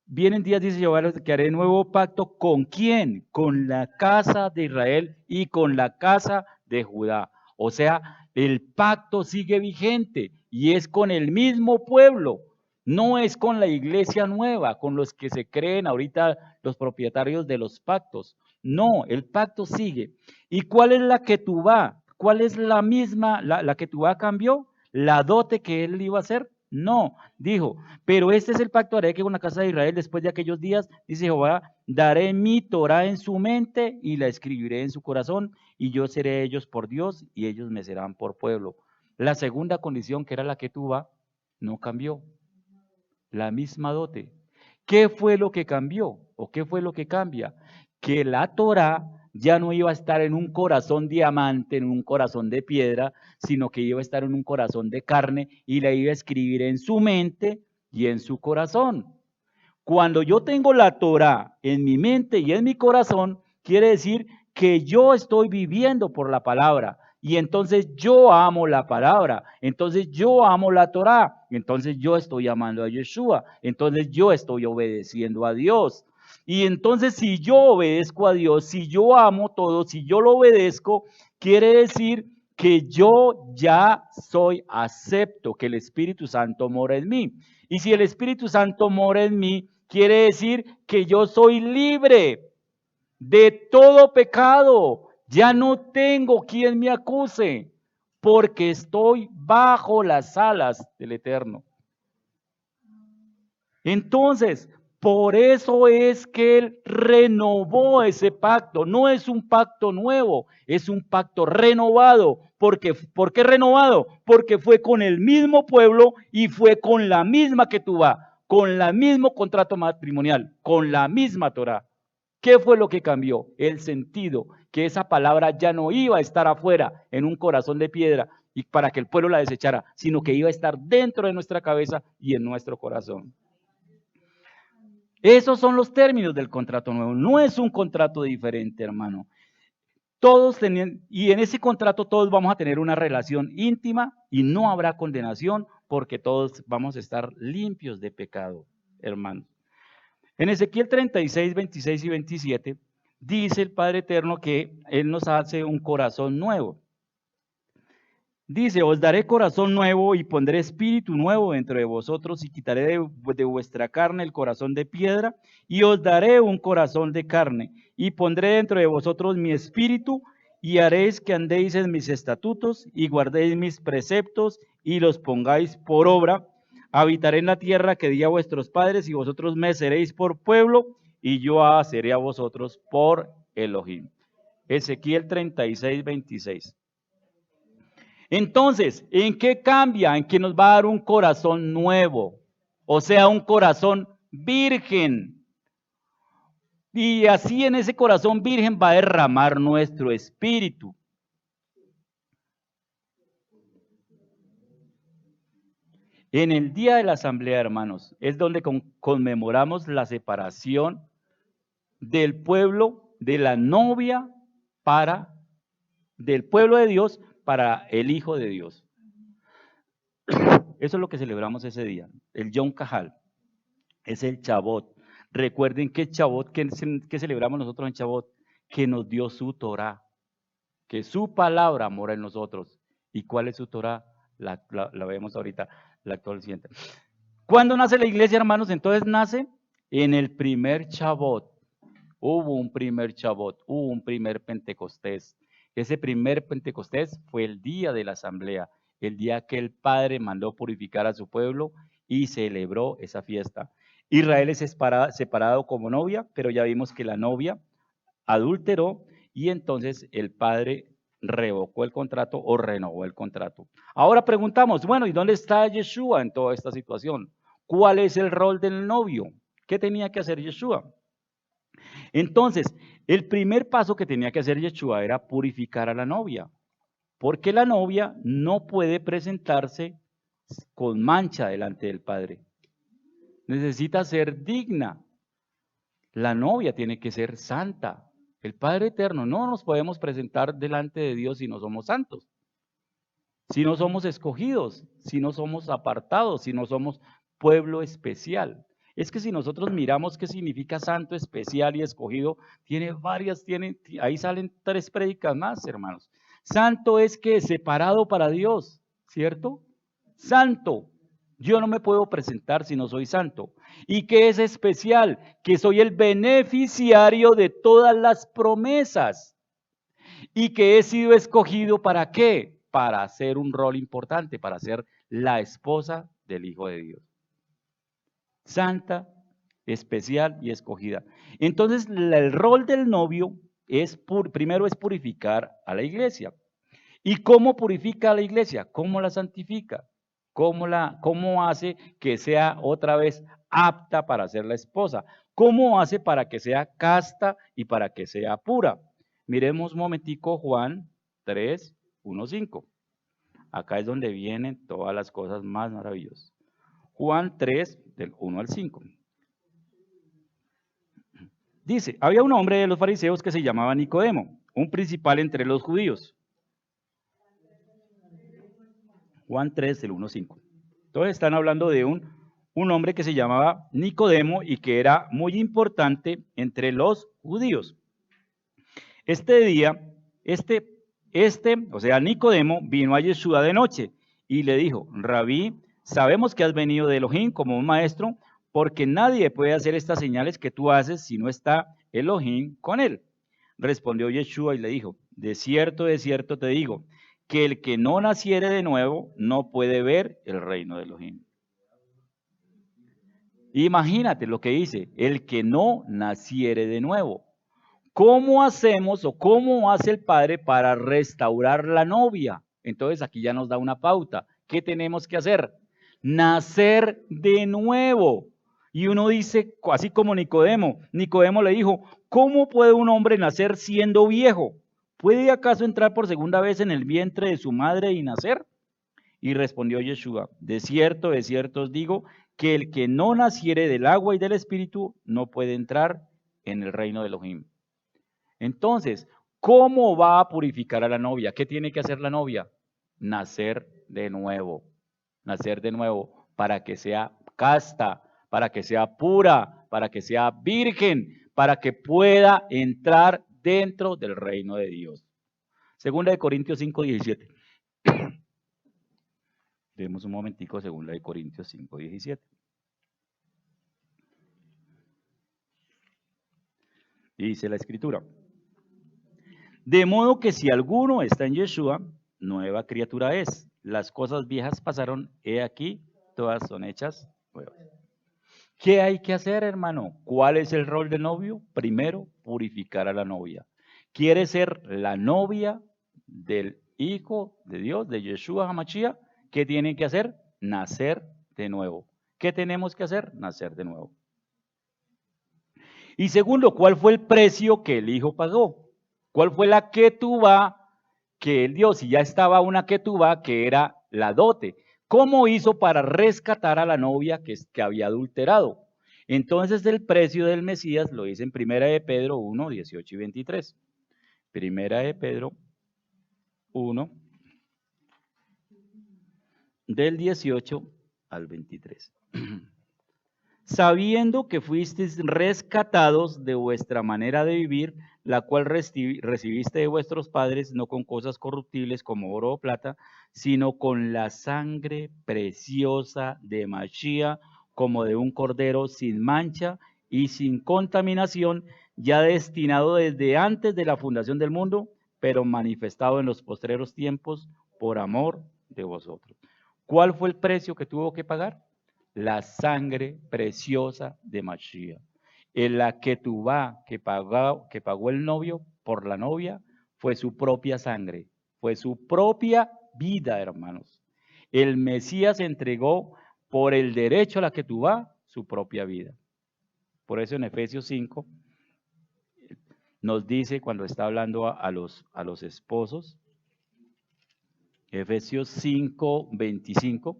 vienen días, dice Jehová, que haré nuevo pacto. ¿Con quién? Con la casa de Israel y con la casa de Judá. O sea, el pacto sigue vigente y es con el mismo pueblo. No es con la iglesia nueva, con los que se creen ahorita los propietarios de los pactos. No, el pacto sigue. ¿Y cuál es la ketubá? ¿Cuál es la misma, la ketubá cambió? ¿La dote que él iba a hacer? No, dijo, pero este es el pacto haré que con la casa de Israel después de aquellos días, dice Jehová, daré mi Torah en su mente y la escribiré en su corazón, y yo seré ellos por Dios y ellos me serán por pueblo. La segunda condición, que era la ketubá, no cambió. La misma dote. ¿Qué fue lo que cambió? ¿O qué fue lo que cambia? Que la Torah ya no iba a estar en un corazón diamante, en un corazón de piedra, sino que iba a estar en un corazón de carne y la iba a escribir en su mente y en su corazón. Cuando yo tengo la Torá en mi mente y en mi corazón, quiere decir que yo estoy viviendo por la palabra. Y entonces yo amo la palabra, entonces yo amo la Torá, entonces yo estoy amando a Yeshua, entonces yo estoy obedeciendo a Dios. Y entonces si yo obedezco a Dios, si yo amo todo, si yo lo obedezco, quiere decir que yo ya soy acepto, que el Espíritu Santo mora en mí. Y si el Espíritu Santo mora en mí, quiere decir que yo soy libre de todo pecado. Ya no tengo quien me acuse, porque estoy bajo las alas del Eterno. Entonces, por eso es que Él renovó ese pacto. No es un pacto nuevo, es un pacto renovado. ¿Por qué renovado? Porque fue con el mismo pueblo y fue con la misma Ketubá, con el mismo contrato matrimonial, con la misma Torá. ¿Qué fue lo que cambió? El sentido, que esa palabra ya no iba a estar afuera en un corazón de piedra y para que el pueblo la desechara, sino que iba a estar dentro de nuestra cabeza y en nuestro corazón. Esos son los términos del contrato nuevo. No es un contrato diferente, hermano. Todos tenían, y en ese contrato todos vamos a tener una relación íntima y no habrá condenación porque todos vamos a estar limpios de pecado, hermanos. En Ezequiel 36, 26 y 27 dice el Padre Eterno que Él nos hace un corazón nuevo. Dice, os daré corazón nuevo y pondré espíritu nuevo dentro de vosotros y quitaré de vuestra carne el corazón de piedra y os daré un corazón de carne y pondré dentro de vosotros mi espíritu y haréis que andéis en mis estatutos y guardéis mis preceptos y los pongáis por obra. Habitaré en la tierra que di a vuestros padres y vosotros me seréis por pueblo y yo seré a vosotros por Elohim. Ezequiel 36, 26. Entonces, ¿en qué cambia? En que nos va a dar un corazón nuevo, o sea, un corazón virgen. Y así en ese corazón virgen va a derramar nuestro espíritu. En el día de la asamblea, hermanos, es donde conmemoramos la separación del pueblo, de la novia del pueblo de Dios para el Hijo de Dios. Eso es lo que celebramos ese día, el Yom Kahal, es el Chabot. Recuerden que Chabot, que celebramos nosotros en Chabot, que nos dio su Torah, que su palabra mora en nosotros. ¿Y cuál es su Torah? La vemos ahorita, la actual siguiente. ¿Cuándo nace la iglesia, hermanos? Entonces nace en el primer Chabot. Hubo un primer Chabot, hubo un primer Pentecostés. Ese primer Pentecostés fue el día de la asamblea, el día que el Padre mandó purificar a su pueblo y celebró esa fiesta. Israel es separado como novia, pero ya vimos que la novia adulteró y entonces el Padre revocó el contrato o renovó el contrato. Ahora preguntamos, bueno, ¿y dónde está Yeshua en toda esta situación? ¿Cuál es el rol del novio? ¿Qué tenía que hacer Yeshua? Entonces, el primer paso que tenía que hacer Yeshua era purificar a la novia, porque la novia no puede presentarse con mancha delante del Padre. Necesita ser digna. La novia tiene que ser santa. El Padre Eterno, no nos podemos presentar delante de Dios si no somos santos, si no somos escogidos, si no somos apartados, si no somos pueblo especial. Es que si nosotros miramos qué significa santo, especial y escogido, ahí salen 3 prédicas más, hermanos. Santo es que separado para Dios, ¿cierto? Santo. Yo no me puedo presentar si no soy santo. ¿Y qué es especial? Que soy el beneficiario de todas las promesas. Y que he sido escogido ¿para qué? Para hacer un rol importante, para ser la esposa del Hijo de Dios. Santa, especial y escogida. Entonces, el rol del novio primero es purificar a la iglesia. ¿Y cómo purifica a la iglesia? ¿Cómo la santifica? ¿Cómo hace que sea otra vez apta para ser la esposa? ¿Cómo hace para que sea casta y para que sea pura? Miremos un momentico Juan 3, 1, 5. Acá es donde vienen todas las cosas más maravillosas. Juan 3, del 1 al 5. Dice, había un hombre de los fariseos que se llamaba Nicodemo, un principal entre los judíos. Juan 3, del 1-5. Entonces están hablando de un hombre que se llamaba Nicodemo y que era muy importante entre los judíos. Este día, o sea, Nicodemo vino a Yeshua de noche y le dijo, Rabí, sabemos que has venido de Elohim como un maestro, porque nadie puede hacer estas señales que tú haces si no está Elohim con él. Respondió Yeshua y le dijo, de cierto te digo, que el que no naciere de nuevo no puede ver el reino de Elohim. Imagínate lo que dice, el que no naciere de nuevo. ¿Cómo hacemos o cómo hace el padre para restaurar la novia? Entonces aquí ya nos da una pauta. ¿Qué tenemos que hacer? Nacer de nuevo. Y uno dice, así como Nicodemo le dijo, ¿cómo puede un hombre nacer siendo viejo? ¿Puede acaso entrar por segunda vez en el vientre de su madre y nacer? Y respondió Yeshua, de cierto os digo, que el que no naciere del agua y del espíritu no puede entrar en el reino de Elohim. Entonces, ¿cómo va a purificar a la novia? ¿Qué tiene que hacer la novia? Nacer de nuevo para que sea casta, para que sea pura, para que sea virgen, para que pueda entrar dentro del reino de Dios. Segunda de Corintios 5:17. Vemos un momentico, segunda de Corintios 5:17. Dice la escritura. De modo que si alguno está en Yeshua, nueva criatura es. Las cosas viejas pasaron, he aquí, todas son hechas nuevas. ¿Qué hay que hacer, hermano? ¿Cuál es el rol del novio? Primero, purificar a la novia. ¿Quiere ser la novia del Hijo de Dios, de Yeshua HaMashiach? ¿Qué tiene que hacer? Nacer de nuevo. ¿Qué tenemos que hacer? Nacer de nuevo. Y segundo, ¿cuál fue el precio que el Hijo pagó? ¿Cuál fue la ketubá que él dio? Si ya estaba una ketubá que era la dote. ¿Cómo hizo para rescatar a la novia que había adulterado? Entonces el precio del Mesías lo dice en 1 de Pedro 1, 18 y 23. 1 de Pedro 1, del 18 al 23. Sabiendo que fuisteis rescatados de vuestra manera de vivir, la cual recibiste de vuestros padres, no con cosas corruptibles como oro o plata, sino con la sangre preciosa de Mashiach, como de un cordero sin mancha y sin contaminación, ya destinado desde antes de la fundación del mundo, pero manifestado en los postreros tiempos por amor de vosotros. ¿Cuál fue el precio que tuvo que pagar? La sangre preciosa de Mashiach. En la ketubá que pagó el novio por la novia fue su propia sangre, fue su propia vida, hermanos. El Mesías entregó por el derecho a la ketubá su propia vida. Por eso en Efesios 5 nos dice, cuando está hablando a los esposos, Efesios 5, 25,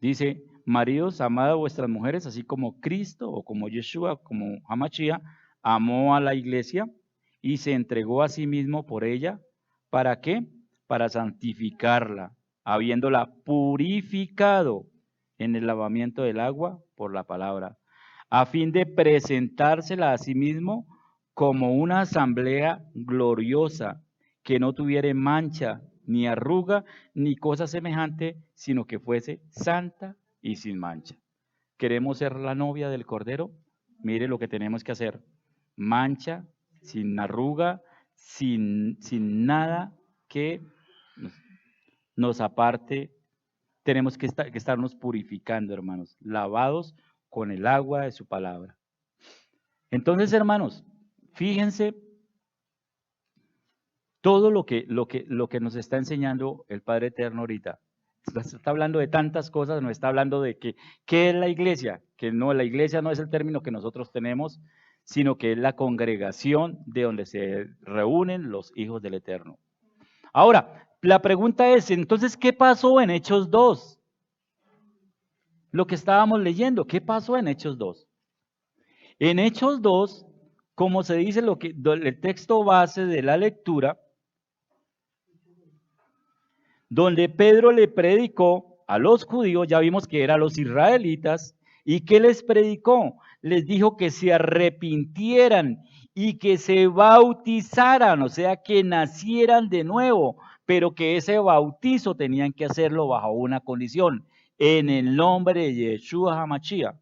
dice, maridos, amad a vuestras mujeres, así como Cristo o como Yeshua, como HaMashiach, amó a la iglesia y se entregó a sí mismo por ella. ¿Para qué? Para santificarla, habiéndola purificado en el lavamiento del agua por la palabra, a fin de presentársela a sí mismo como una asamblea gloriosa, que no tuviera mancha, ni arruga, ni cosa semejante, sino que fuese santa y sin mancha. ¿Queremos ser la novia del Cordero? Mire lo que tenemos que hacer. Mancha, sin arruga, sin nada que nos aparte. Tenemos que estarnos purificando, hermanos, lavados con el agua de su palabra. Entonces, hermanos, fíjense todo lo que nos está enseñando el Padre Eterno ahorita. Está hablando de tantas cosas, nos está hablando de ¿qué es la iglesia? Que no, la iglesia no es el término que nosotros tenemos, sino que es la congregación de donde se reúnen los hijos del Eterno. Ahora, la pregunta es, entonces, ¿qué pasó en Hechos 2? lo que estábamos leyendo. ¿Qué pasó en Hechos 2? En Hechos 2, como se dice el texto base de la lectura, donde Pedro le predicó a los judíos, ya vimos que eran los israelitas, ¿y qué les predicó? Les dijo que se arrepintieran y que se bautizaran, o sea, que nacieran de nuevo, pero que ese bautizo tenían que hacerlo bajo una condición, en el nombre de Yeshua HaMashiach.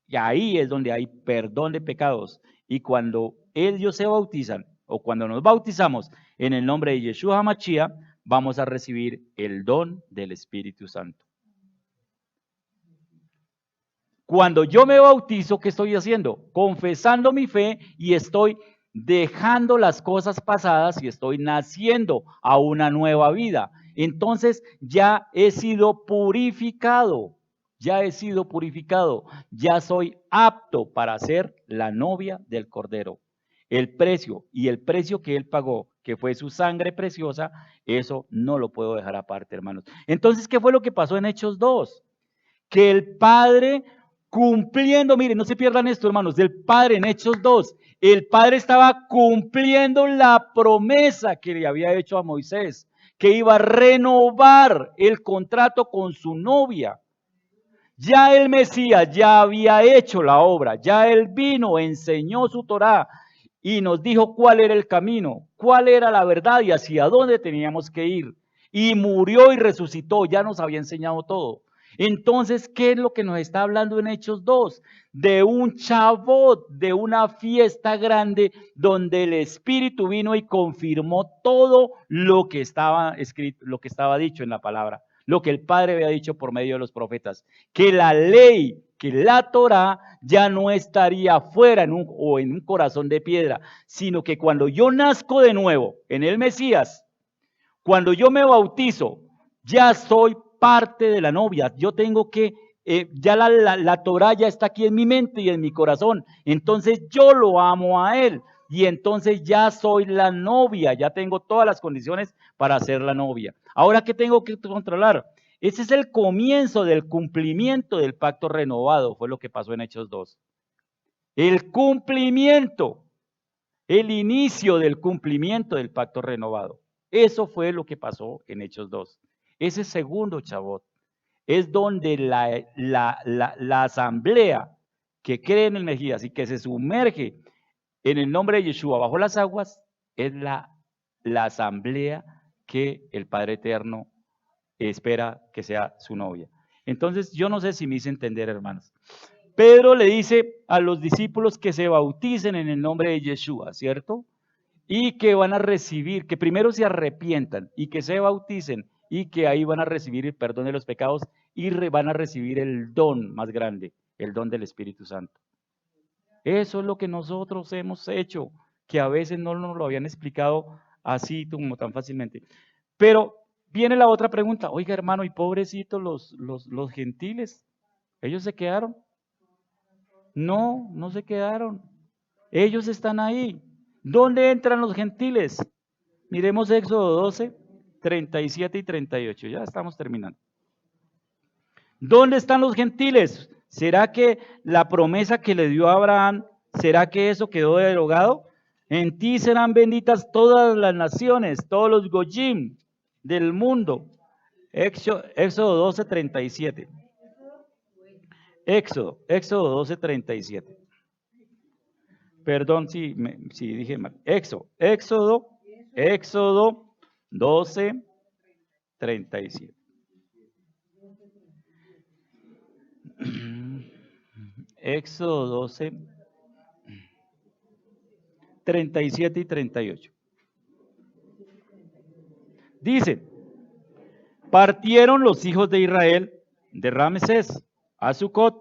Y ahí es donde hay perdón de pecados. Y cuando ellos se bautizan, o cuando nos bautizamos en el nombre de Yeshua HaMashiach, vamos a recibir el don del Espíritu Santo. Cuando yo me bautizo, ¿qué estoy haciendo? Confesando mi fe y estoy dejando las cosas pasadas y estoy naciendo a una nueva vida. Entonces ya he sido purificado, ya soy apto para ser la novia del Cordero. El precio que Él pagó, que fue su sangre preciosa, eso no lo puedo dejar aparte, hermanos. Entonces, ¿qué fue lo que pasó en Hechos 2? Que el Padre cumpliendo, miren, no se pierdan esto, hermanos, del Padre en Hechos 2, el Padre estaba cumpliendo la promesa que le había hecho a Moisés, que iba a renovar el contrato con su novia. Ya el Mesías ya había hecho la obra, ya él vino, enseñó su Torá y nos dijo cuál era el camino, cuál era la verdad y hacia dónde teníamos que ir. Y murió y resucitó, ya nos había enseñado todo. Entonces, ¿qué es lo que nos está hablando en Hechos 2? De un Shabbat, de una fiesta grande donde el Espíritu vino y confirmó todo lo que estaba escrito, lo que estaba dicho en la palabra, lo que el Padre había dicho por medio de los profetas, que la ley, que la Torá ya no estaría fuera en un corazón de piedra, sino que cuando yo nazco de nuevo en el Mesías, cuando yo me bautizo, ya soy parte de la novia. Yo tengo que, ya la Torá ya está aquí en mi mente y en mi corazón. Entonces yo lo amo a Él. Y entonces ya soy la novia. Ya tengo todas las condiciones para ser la novia. Ahora, ¿qué tengo que controlar? Ese es el comienzo del cumplimiento del pacto renovado. Fue lo que pasó en Hechos 2. El cumplimiento. El inicio del cumplimiento del pacto renovado. Eso fue lo que pasó en Hechos 2. Ese segundo Shabbat es donde la asamblea que cree en el Mesías y que se sumerge en el nombre de Yeshua bajo las aguas, es la asamblea que el Padre Eterno espera que sea su novia. Entonces, yo no sé si me hice entender, hermanos. Pedro le dice a los discípulos que se bauticen en el nombre de Yeshua, ¿cierto? Y que van a recibir, que primero se arrepientan y que se bauticen y que ahí van a recibir el perdón de los pecados y van a recibir el don más grande, el don del Espíritu Santo. Eso es lo que nosotros hemos hecho, que a veces no nos lo habían explicado así como tan fácilmente. Pero viene la otra pregunta, oiga hermano, y pobrecitos los gentiles, ¿ellos se quedaron? No, no se quedaron. Ellos están ahí. ¿Dónde entran los gentiles? Miremos Éxodo 12, 37 y 38. Ya estamos terminando. ¿Dónde están los gentiles? ¿Será que la promesa que le dio a Abraham, será que eso quedó derogado? En ti serán benditas todas las naciones, todos los Goyim del mundo. Éxodo 12, 37. Éxodo 12, 37. Perdón si dije mal. Éxodo 12, 37. Éxodo 12, 37 y 38. Dice, partieron los hijos de Israel de Ramsés a Sucot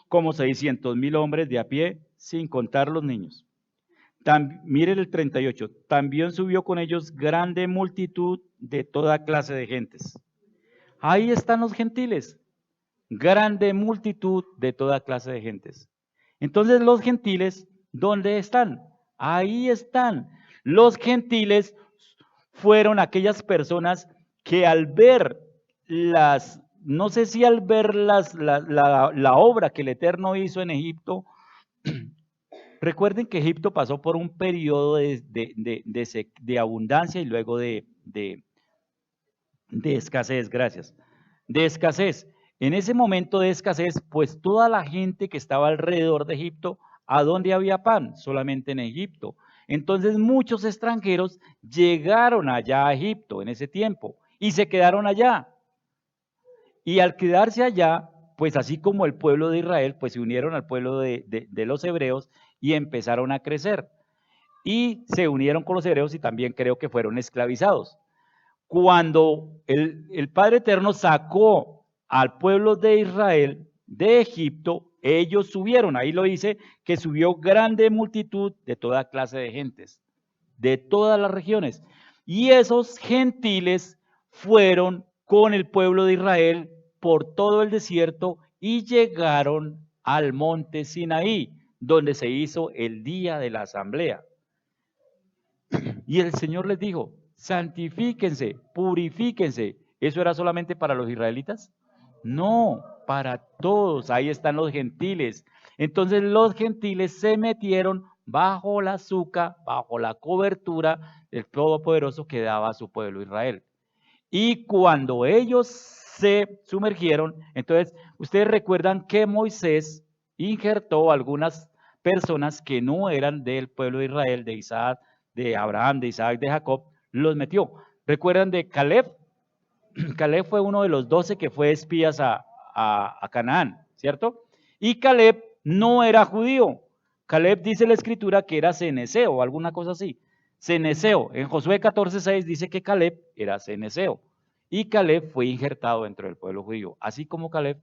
como 600,000 hombres de a pie, sin contar los niños. Miren el 38, también subió con ellos grande multitud de toda clase de gentes. Ahí están los gentiles, grande multitud de toda clase de gentes. Entonces los gentiles, ¿dónde están? Ahí están. Los gentiles fueron aquellas personas que al ver no sé si al ver la obra que el Eterno hizo en Egipto, recuerden que Egipto pasó por un periodo de abundancia y luego de escasez, gracias, de escasez. En ese momento de escasez, pues toda la gente que estaba alrededor de Egipto, ¿a dónde había pan? Solamente en Egipto. Entonces muchos extranjeros llegaron allá a Egipto en ese tiempo y se quedaron allá. Y al quedarse allá, pues así como el pueblo de Israel, pues se unieron al pueblo de los hebreos y empezaron a crecer. Y se unieron con los hebreos y también creo que fueron esclavizados. Cuando el Padre Eterno sacó al pueblo de Israel de Egipto, ellos subieron, ahí lo dice, que subió grande multitud de toda clase de gentes, de todas las regiones. Y esos gentiles fueron con el pueblo de Israel por todo el desierto y llegaron al monte Sinaí, donde se hizo el día de la asamblea. Y el Señor les dijo, santifíquense, purifíquense. ¿Eso era solamente para los israelitas? No, para todos. Ahí están los gentiles. Entonces los gentiles se metieron bajo la azúcar, bajo la cobertura del Todopoderoso que daba a su pueblo Israel. Y cuando ellos se sumergieron, entonces ustedes recuerdan que Moisés injertó algunas personas que no eran del pueblo de Israel, de Isaac, de Abraham, de Isaac, de Jacob, los metió. ¿Recuerdan de Caleb? Caleb fue uno de los 12 que fue espías a Canaán, ¿cierto? Y Caleb no era judío. Caleb dice la escritura que era ceneceo o alguna cosa así. Ceneceo. En Josué 14:6 dice que Caleb era ceneceo. Y Caleb fue injertado dentro del pueblo judío. Así como Caleb,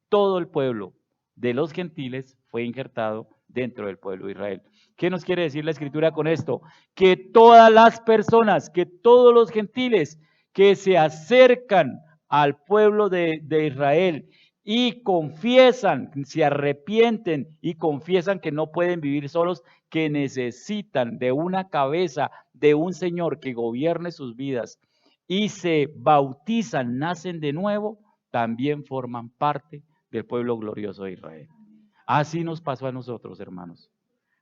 todo el pueblo de los gentiles fue injertado dentro del pueblo de Israel. ¿Qué nos quiere decir la escritura con esto? Que todas las personas, que todos los gentiles que se acercan al pueblo de Israel y confiesan, se arrepienten y confiesan que no pueden vivir solos, que necesitan de una cabeza, de un Señor que gobierne sus vidas y se bautizan, nacen de nuevo, también forman parte del pueblo glorioso de Israel. Así nos pasó a nosotros, hermanos.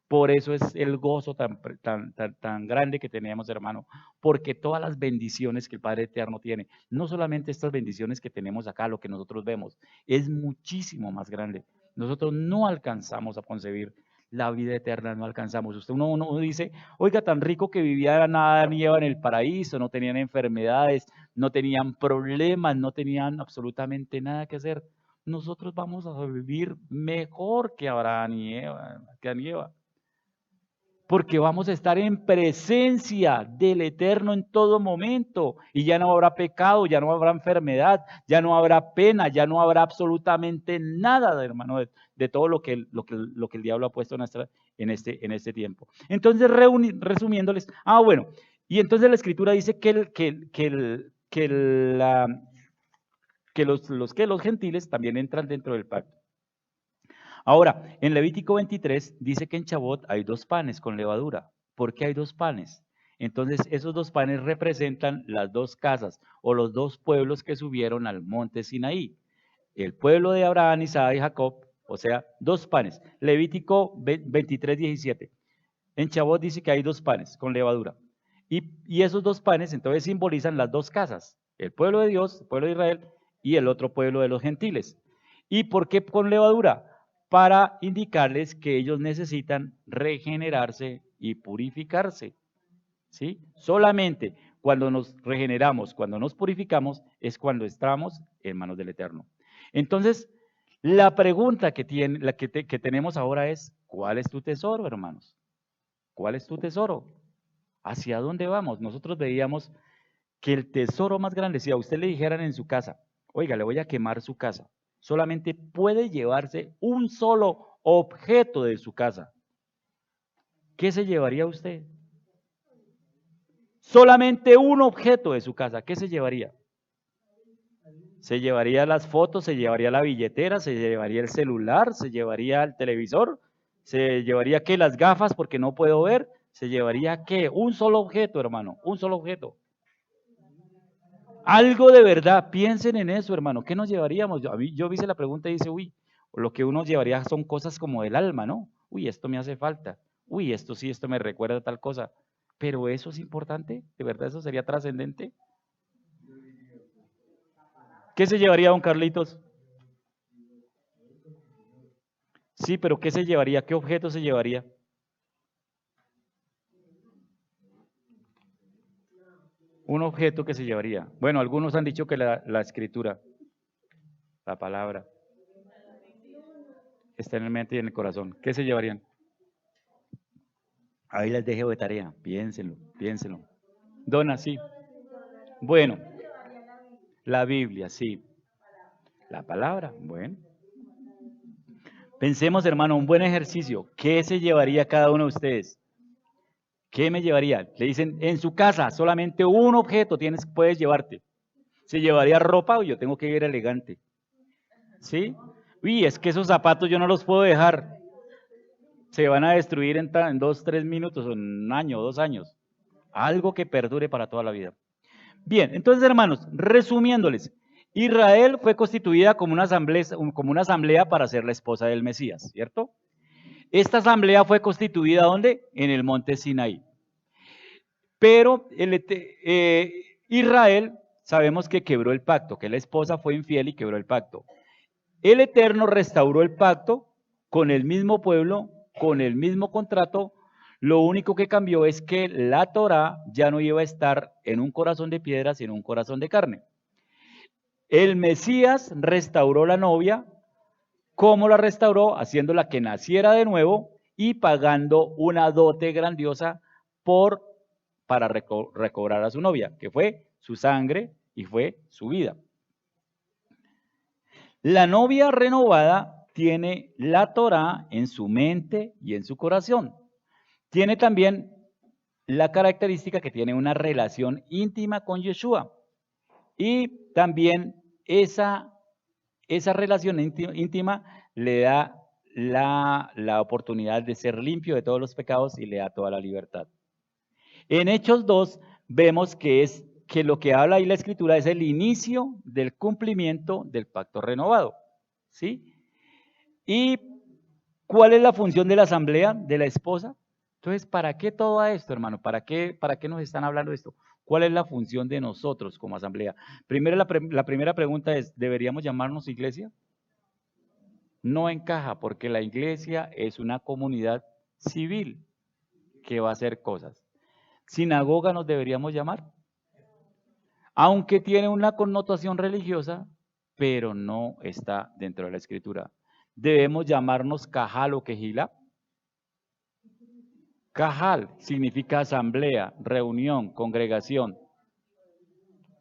Por eso es el gozo tan grande que tenemos, hermano, porque todas las bendiciones que el Padre Eterno tiene, no solamente estas bendiciones que tenemos acá, lo que nosotros vemos, es muchísimo más grande. Nosotros no alcanzamos a concebir la vida eterna, no alcanzamos. Uno dice, oiga, tan rico que vivía nada ni Eva en el paraíso, no tenían enfermedades, no tenían problemas, no tenían absolutamente nada que hacer. Nosotros vamos a vivir mejor que Abraham y Eva, que Adán y Eva, porque vamos a estar en presencia del Eterno en todo momento y ya no habrá pecado, ya no habrá enfermedad, ya no habrá pena, ya no habrá absolutamente nada, hermano, de todo lo que el diablo ha puesto en este tiempo. Entonces, resumiéndoles, bueno, y entonces la Escritura dice que los gentiles también entran dentro del pacto. Ahora, en Levítico 23 dice que en Chabot hay 2 panes con levadura. ¿Por qué hay 2 panes? Entonces, esos 2 panes representan las 2 casas o los 2 pueblos que subieron al monte Sinaí. El pueblo de Abraham, Isaac y Jacob, o sea, 2 panes. Levítico 23, 17. En Chabot dice que hay 2 panes con levadura. Y esos 2 panes entonces simbolizan las 2 casas. El pueblo de Dios, el pueblo de Israel, y el otro pueblo de los gentiles. ¿Y por qué con levadura? Para indicarles que ellos necesitan regenerarse y purificarse, ¿sí? Solamente cuando nos regeneramos, cuando nos purificamos, es cuando estamos en manos del Eterno. Entonces, la pregunta que tenemos ahora es, ¿cuál es tu tesoro, hermanos? ¿Cuál es tu tesoro? ¿Hacia dónde vamos? Nosotros veíamos que el tesoro más grande, si a usted le dijeran en su casa, oiga, le voy a quemar su casa, solamente puede llevarse un solo objeto de su casa. ¿Qué se llevaría usted? Solamente un objeto de su casa. ¿Qué se llevaría? Se llevaría las fotos, se llevaría la billetera, se llevaría el celular, se llevaría el televisor, se llevaría ¿qué? Las gafas porque no puedo ver, se llevaría ¿qué? Un solo objeto, hermano, un solo objeto. Algo de verdad, piensen en eso, hermano. ¿Qué nos llevaríamos? Yo hice la pregunta y dice, uy, lo que uno llevaría son cosas como del alma, ¿no? Uy, esto me hace falta. Uy, esto sí, esto me recuerda a tal cosa. Pero eso es importante, de verdad, eso sería trascendente. ¿Qué se llevaría don Carlitos? Sí, pero ¿qué se llevaría? ¿Qué objeto se llevaría? Un objeto que se llevaría. Bueno, algunos han dicho que la escritura, la palabra, está en el mente y en el corazón. ¿Qué se llevarían? Ahí les dejo de tarea. Piénsenlo, piénsenlo. Dona, sí. Bueno, la Biblia, sí. La palabra, bueno. Pensemos, hermano, un buen ejercicio. ¿Qué se llevaría cada uno de ustedes? ¿Qué me llevaría? Le dicen, en su casa, solamente un objeto puedes llevarte. ¿Se llevaría ropa o yo tengo que ir elegante? ¿Sí? Uy, es que esos zapatos yo no los puedo dejar. Se van a destruir en 2, 3 minutos, o en un año, 2 años. Algo que perdure para toda la vida. Bien, entonces, hermanos, resumiéndoles, Israel fue constituida como una asamblea para ser la esposa del Mesías, ¿cierto? Esta asamblea fue constituida ¿dónde? En el monte Sinaí. Pero Israel, sabemos que quebró el pacto, que la esposa fue infiel y quebró el pacto. El Eterno restauró el pacto con el mismo pueblo, con el mismo contrato. Lo único que cambió es que la Torá ya no iba a estar en un corazón de piedra, sino en un corazón de carne. El Mesías restauró la novia. ¿Cómo la restauró? Haciéndola que naciera de nuevo y pagando una dote grandiosa para recobrar a su novia, que fue su sangre y fue su vida. La novia renovada tiene la Torá en su mente y en su corazón. Tiene también la característica que tiene una relación íntima con Yeshua. Y también esa relación íntima le da la oportunidad de ser limpio de todos los pecados y le da toda la libertad. En Hechos 2 vemos que lo que habla ahí la Escritura es el inicio del cumplimiento del pacto renovado. ¿Sí? ¿Y cuál es la función de la asamblea, de la esposa? Entonces, ¿para qué todo esto, hermano? ¿Para qué nos están hablando de esto? ¿Cuál es la función de nosotros como asamblea? Primero, la primera pregunta es, ¿deberíamos llamarnos iglesia? No encaja porque la iglesia es una comunidad civil que va a hacer cosas. ¿Sinagoga nos deberíamos llamar? Aunque tiene una connotación religiosa, pero no está dentro de la escritura. ¿Debemos llamarnos Cajal o Quejilá? Cajal significa asamblea, reunión, congregación.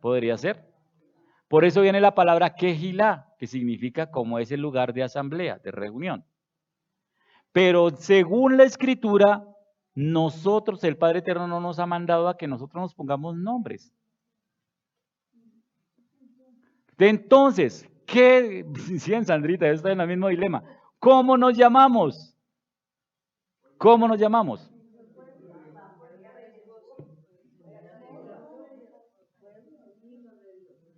¿Podría ser? Por eso viene la palabra Quejilá, que significa como es el lugar de asamblea, de reunión. Pero según la escritura, nosotros, el Padre Eterno no nos ha mandado a que nosotros nos pongamos nombres. Entonces, ¿qué? Sí, en Sandrita, está en el mismo dilema. ¿Cómo nos llamamos? ¿Cómo nos llamamos?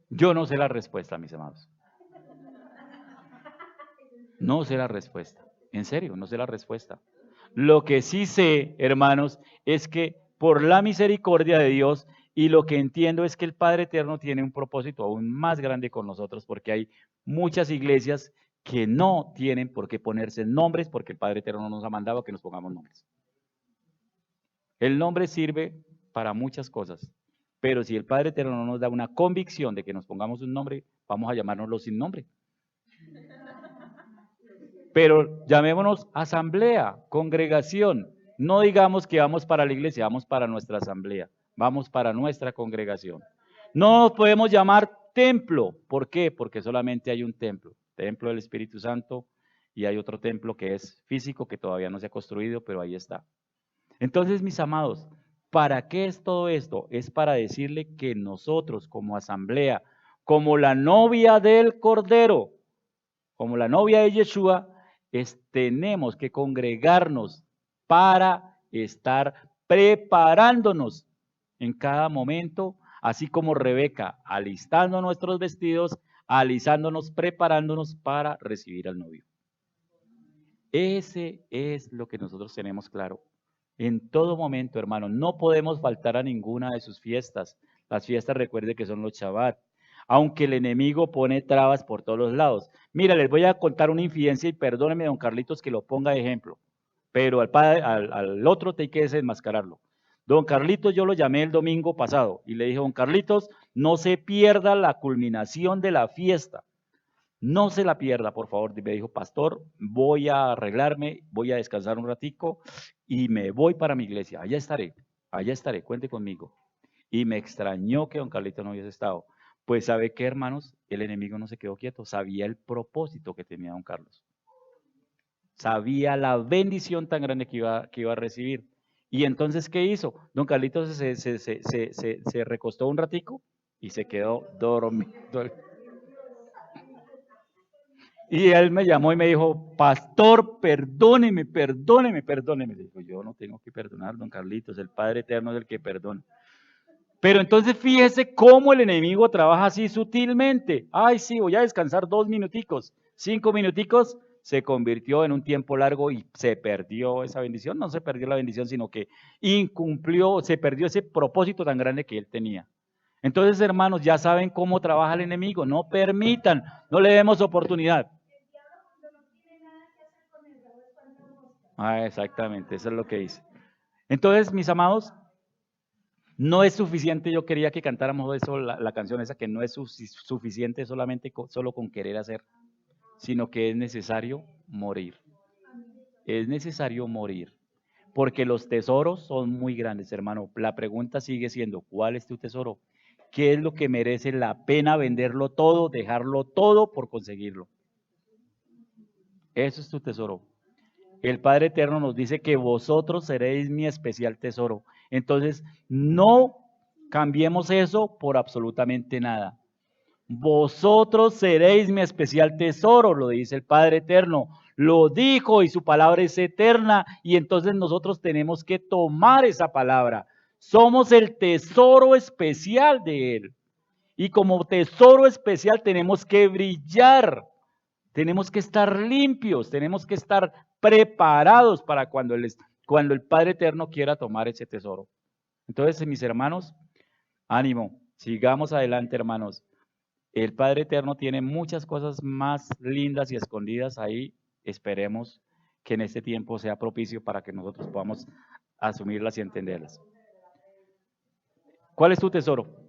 Yo no sé la respuesta, mis amados. No sé la respuesta. En serio, no sé la respuesta. Lo que sí sé, hermanos, es que por la misericordia de Dios y lo que entiendo es que el Padre Eterno tiene un propósito aún más grande con nosotros porque hay muchas iglesias que no tienen por qué ponerse nombres porque el Padre Eterno nos ha mandado a que nos pongamos nombres. El nombre sirve para muchas cosas, pero si el Padre Eterno no nos da una convicción de que nos pongamos un nombre, vamos a llamárnoslo sin nombre. Pero llamémonos asamblea, congregación. No digamos que vamos para la iglesia, vamos para nuestra asamblea, vamos para nuestra congregación. No nos podemos llamar templo. ¿Por qué? Porque solamente hay un templo, templo del Espíritu Santo, y hay otro templo que es físico, que todavía no se ha construido, pero ahí está. Entonces, mis amados, ¿para qué es todo esto? Es para decirle que nosotros como asamblea, como la novia del Cordero, como la novia de Yeshua, tenemos que congregarnos para estar preparándonos en cada momento así como Rebeca, alistando nuestros vestidos, alisándonos, preparándonos para recibir al novio. Ese es lo que nosotros tenemos claro. En todo momento, hermano, no podemos faltar a ninguna de sus fiestas. Las fiestas, recuerde que son los Shabbat. Aunque el enemigo pone trabas por todos los lados. Mira, les voy a contar una infidencia y perdóneme, don Carlitos, que lo ponga de ejemplo. Pero al otro te hay que desenmascararlo. Don Carlitos yo lo llamé el domingo pasado y le dije, don Carlitos, no se pierda la culminación de la fiesta. No se la pierda, por favor. Me dijo, pastor, voy a arreglarme, voy a descansar un ratico y me voy para mi iglesia. Allá estaré, cuente conmigo. Y me extrañó que don Carlitos no hubiese estado. Pues ¿sabe qué, hermanos? El enemigo no se quedó quieto, sabía el propósito que tenía don Carlos. Sabía la bendición tan grande que iba a recibir. Y entonces, ¿qué hizo? Don Carlitos se recostó un ratico y se quedó dormido. Y él me llamó y me dijo, pastor, perdóneme. Dijo, yo no tengo que perdonar, don Carlitos, el Padre Eterno es el que perdona. Pero entonces fíjese cómo el enemigo trabaja así sutilmente. Ay, sí, voy a descansar 2 minuticos, 5 minuticos, se convirtió en un tiempo largo y se perdió esa bendición. No se perdió la bendición, sino que incumplió, se perdió ese propósito tan grande que él tenía. Entonces, hermanos, ya saben cómo trabaja el enemigo. No permitan, no le demos oportunidad. Exactamente, eso es lo que dice. Entonces, mis amados, no es suficiente, yo quería que cantáramos eso, la canción esa, que no es suficiente solamente solo con querer hacer, sino que es necesario morir. Es necesario morir, porque los tesoros son muy grandes, hermano. La pregunta sigue siendo, ¿cuál es tu tesoro? ¿Qué es lo que merece la pena venderlo todo, dejarlo todo por conseguirlo? Eso es tu tesoro. El Padre Eterno nos dice que vosotros seréis mi especial tesoro. Entonces, no cambiemos eso por absolutamente nada. Vosotros seréis mi especial tesoro, lo dice el Padre Eterno. Lo dijo y su palabra es eterna y entonces nosotros tenemos que tomar esa palabra. Somos el tesoro especial de Él. Y como tesoro especial tenemos que brillar. Tenemos que estar limpios, tenemos que estar preparados para cuando el Padre Eterno quiera tomar ese tesoro. Entonces, mis hermanos, ánimo, sigamos adelante, hermanos. El Padre Eterno tiene muchas cosas más lindas y escondidas ahí. Esperemos que en este tiempo sea propicio para que nosotros podamos asumirlas y entenderlas. ¿Cuál es tu tesoro?